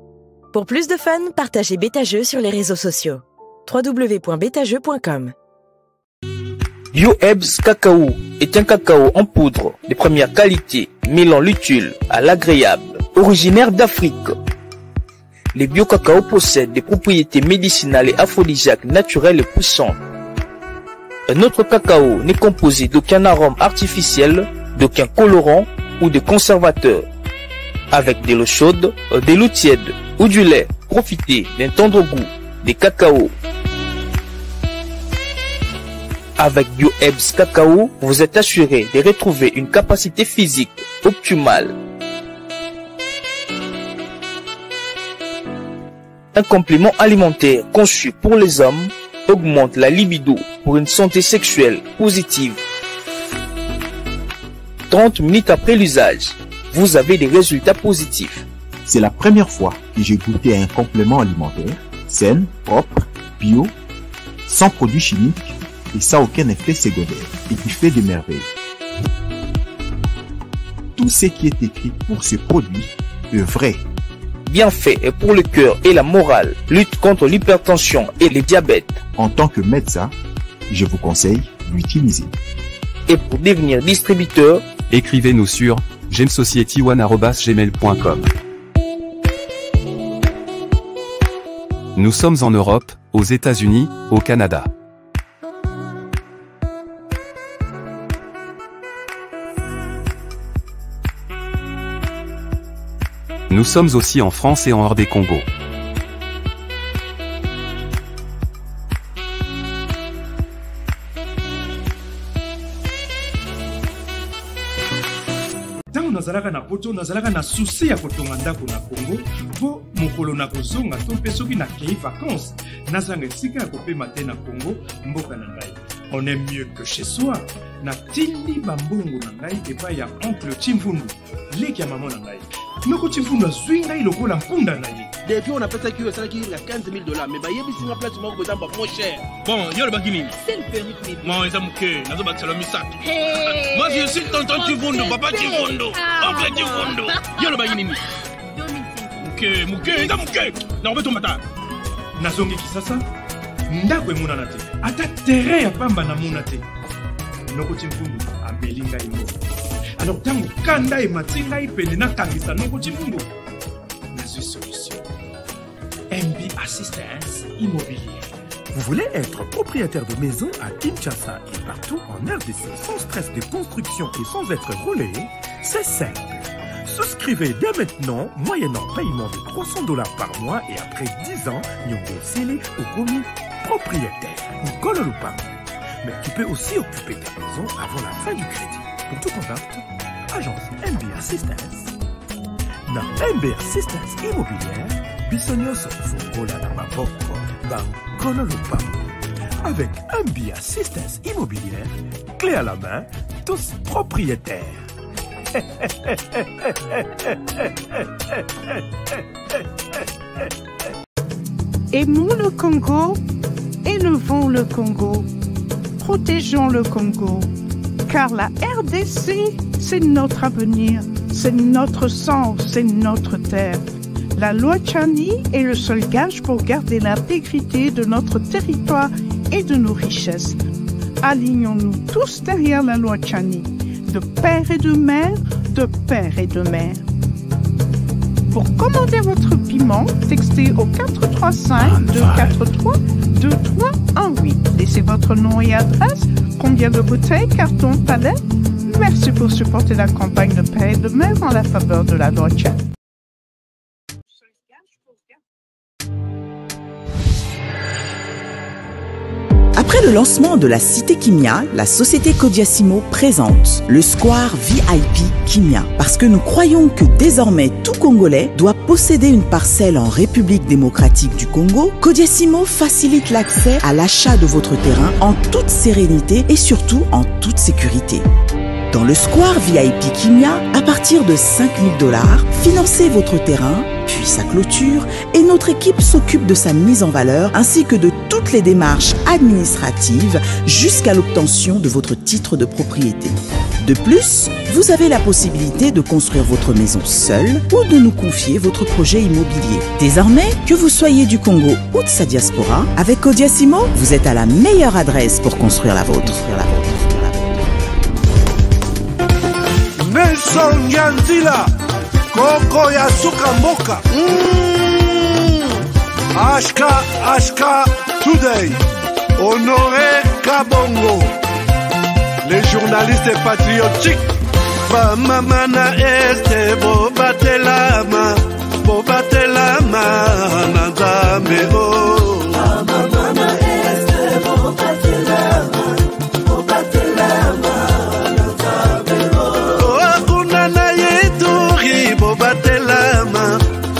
[SPEAKER 7] Pour plus de fun, partagez BetaJeux sur les réseaux sociaux. www.betajeux.com.
[SPEAKER 4] Bio-Ebs Cacao est un cacao en poudre de première qualité, mêlant l'utile à l'agréable, originaire d'Afrique. Les bio-cacao possèdent des propriétés médicinales et aphrodisiaques naturelles et puissantes. Un autre cacao n'est composé d'aucun arôme artificiel, d'aucun colorant ou de conservateur. Avec de l'eau chaude, de l'eau tiède ou du lait, profitez d'un tendre goût des cacao. Avec Bio-Ebs Cacao, vous êtes assuré de retrouver une capacité physique optimale. Un complément alimentaire conçu pour les hommes augmente la libido pour une santé sexuelle positive. 30 minutes après l'usage, vous avez des résultats positifs.
[SPEAKER 5] C'est la première fois que j'ai goûté un complément alimentaire sain, propre, bio, sans produits chimiques et sans aucun effet secondaire et qui fait des merveilles. Tout ce qui est écrit pour ce produit est vrai.
[SPEAKER 4] Bien fait et pour le cœur et la morale, lutte contre l'hypertension et le diabète.
[SPEAKER 5] En tant que médecin, je vous conseille d'utiliser.
[SPEAKER 4] Et pour devenir distributeur,
[SPEAKER 6] écrivez-nous sur gemsociety1@gmail.com. Nous sommes en Europe, aux États-Unis, au Canada. Nous sommes aussi en France et en hors des Congo.
[SPEAKER 13] Tango nazalaka na poto nazalaka na souci ya kotonga ndako na Congo po mokolo na kozonga to pe soki na kei vacances nazanga esika ya kopema te na Congo mboka na ngai. On est mieux que chez soi. Na tindi bambongo na ngai epai ya oncle Chimfundu leki ya mama na ngai. Noko Chimfundu azwi ngai lokola mpunda na ye.
[SPEAKER 14] Depuis on a fait ça qui est $15 000, mais bah yebi singa place moko eza moins cher.
[SPEAKER 15] Bon, yo le bakini.
[SPEAKER 14] C'est le permis.
[SPEAKER 15] Moi eza muke, nazo bakisala misato. Moi je suis tonton Chimfundu, papa Chimfundu, oncle Chimfundu. Yo le bakini. Muke, eza muke. Na obeto mata.
[SPEAKER 13] Nazongi kisasa. Ndako emonana te. Ata terrain ya pamba na mona te. Noko Chimfundu ameli ngai ngo. Alors tango kanda e matinga ipende na kangisa Noko Chimfundu. Nazwi solution. MB Assistance Immobilière.
[SPEAKER 16] Vous voulez être propriétaire de maison à Kinshasa et partout en RDC sans stress de construction et sans être relayé? C'est simple. Souscrivez dès maintenant, moyennant paiement de $300 par mois et après 10 ans, Nyongo Sili au commis propriétaire. Nkolo Lupango. Mais tu peux aussi occuper ta maison avant la fin du crédit. Pour tout contact, agence MB Assistance. Dans MB Assistance Immobilière, Bissonioso Fungola na Maboko, dans Nkolo Lupango. Avec MB Assistance Immobilière, clé à la main, tous propriétaires.
[SPEAKER 17] Aimons le Congo, élevons le Congo, protégeons le Congo, car la RDC, c'est notre avenir, c'est notre sang, c'est notre terre. La loi Tchani est le seul gage pour garder l'intégrité de notre territoire et de nos richesses. Alignons-nous tous derrière la loi Tchani, de père et de mère, de père et de mère. Pour commander votre piment, textez au 435-243-2318. Laissez votre nom et adresse, combien de bouteilles, cartons, palettes. Merci pour supporter la campagne de père et de mère en la faveur de la loi Tchani.
[SPEAKER 18] Après le lancement de la Cité Kimia, la société Codiasimo présente le Square VIP Kimia. Parce que nous croyons que désormais tout Congolais doit posséder une parcelle en République démocratique du Congo, Codiasimo facilite l'accès à l'achat de votre terrain en toute sérénité et surtout en toute sécurité. Dans le Square VIP Kimia, à partir de $5 000, financez votre terrain, puis sa clôture, et notre équipe s'occupe de sa mise en valeur ainsi que de toutes les démarches administratives jusqu'à l'obtention de votre titre de propriété. De plus, vous avez la possibilité de construire votre maison seule ou de nous confier votre projet immobilier. Désormais, que vous soyez du Congo ou de sa diaspora, avec Codiasimo, vous êtes à la meilleure adresse pour construire la vôtre.
[SPEAKER 19] Nelson Yanzila, Koko Yasuka Moka, Ashka Today, Honoré Kabongo, les journalistes patriotiques, Bamamana Este, Bobatelama, Nanzameo. Bamamana Este, Bobatelama,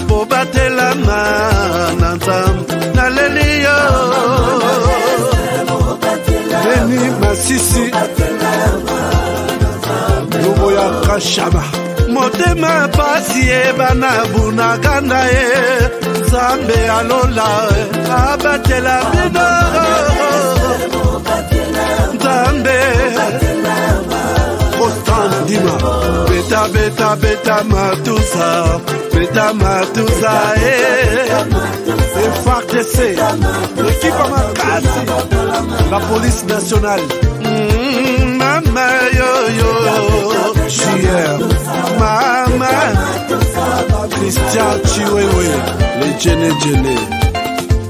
[SPEAKER 19] Bobatelama, Nanzam, Nalelio. Masisi Lumo ya Kashama Motema pasi ebana bunaganda Zambe alola abatela bino Zambe Ostan Dima Beta beta beta matusa Beta matusa FARDC L'équipe à Makasi La police nationale Mama yo yo Chier Mama Christian Chiwewe Les Djene Djene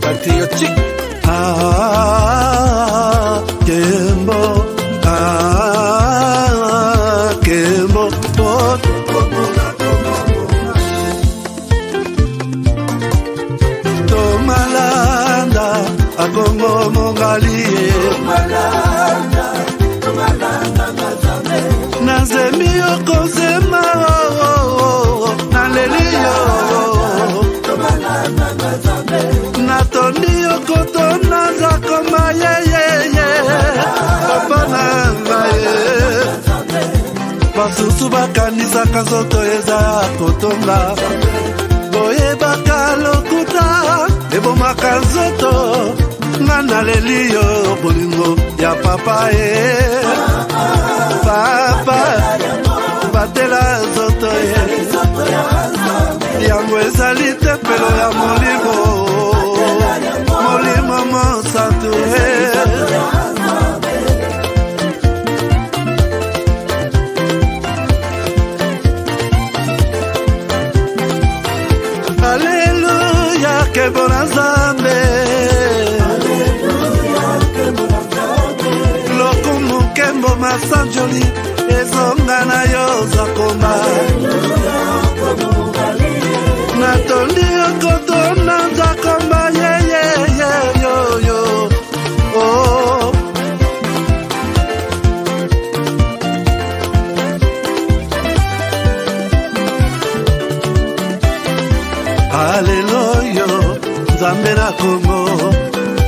[SPEAKER 19] Patriotique Kembo Kembo Tomalanda Akongo Mongali Nazemi okozema Naleliyo Natoni okotona Zakoma ye Papa nangaye Basusu bakanisa kazoto eza kotonga Boye bakalokuta Ebomaka nzoto Ngana leliyo bolingo ya papa Papa Batela zoto Yango ezali tempelo ya molimo Molimo mosatu Alléluia kembo na Nzambe Lokumu kembo masanjoli Ezonga na yo zakoma Natondi okoto na zakoma ye yo Oh Hallelujah Nzambe na Kongo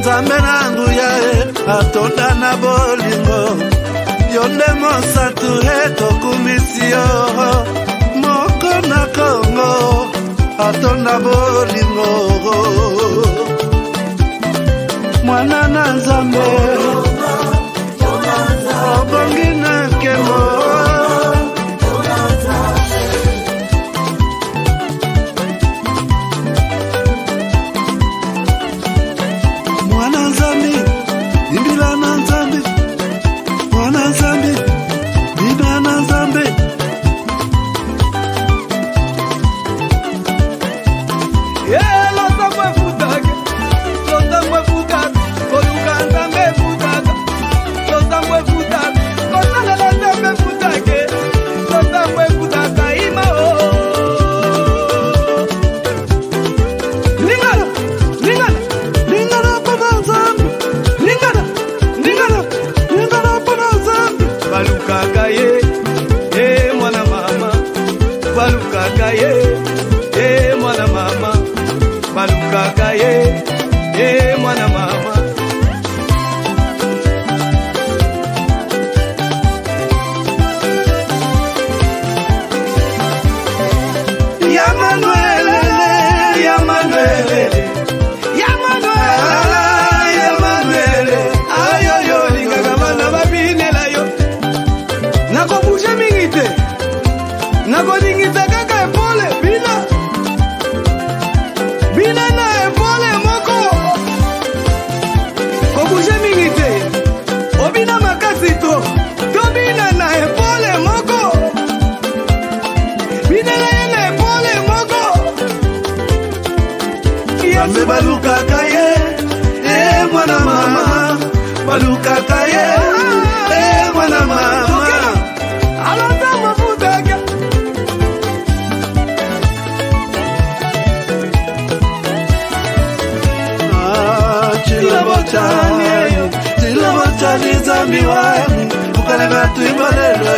[SPEAKER 19] Nzambe na nguya atonda na bolingo Yonde mosatu etokumisio Moko na Kongo atonda bolingo Mwana na Nzambe Obongi na kemo
[SPEAKER 20] Mwana mama
[SPEAKER 19] Zami wami, ukale batu ibalelo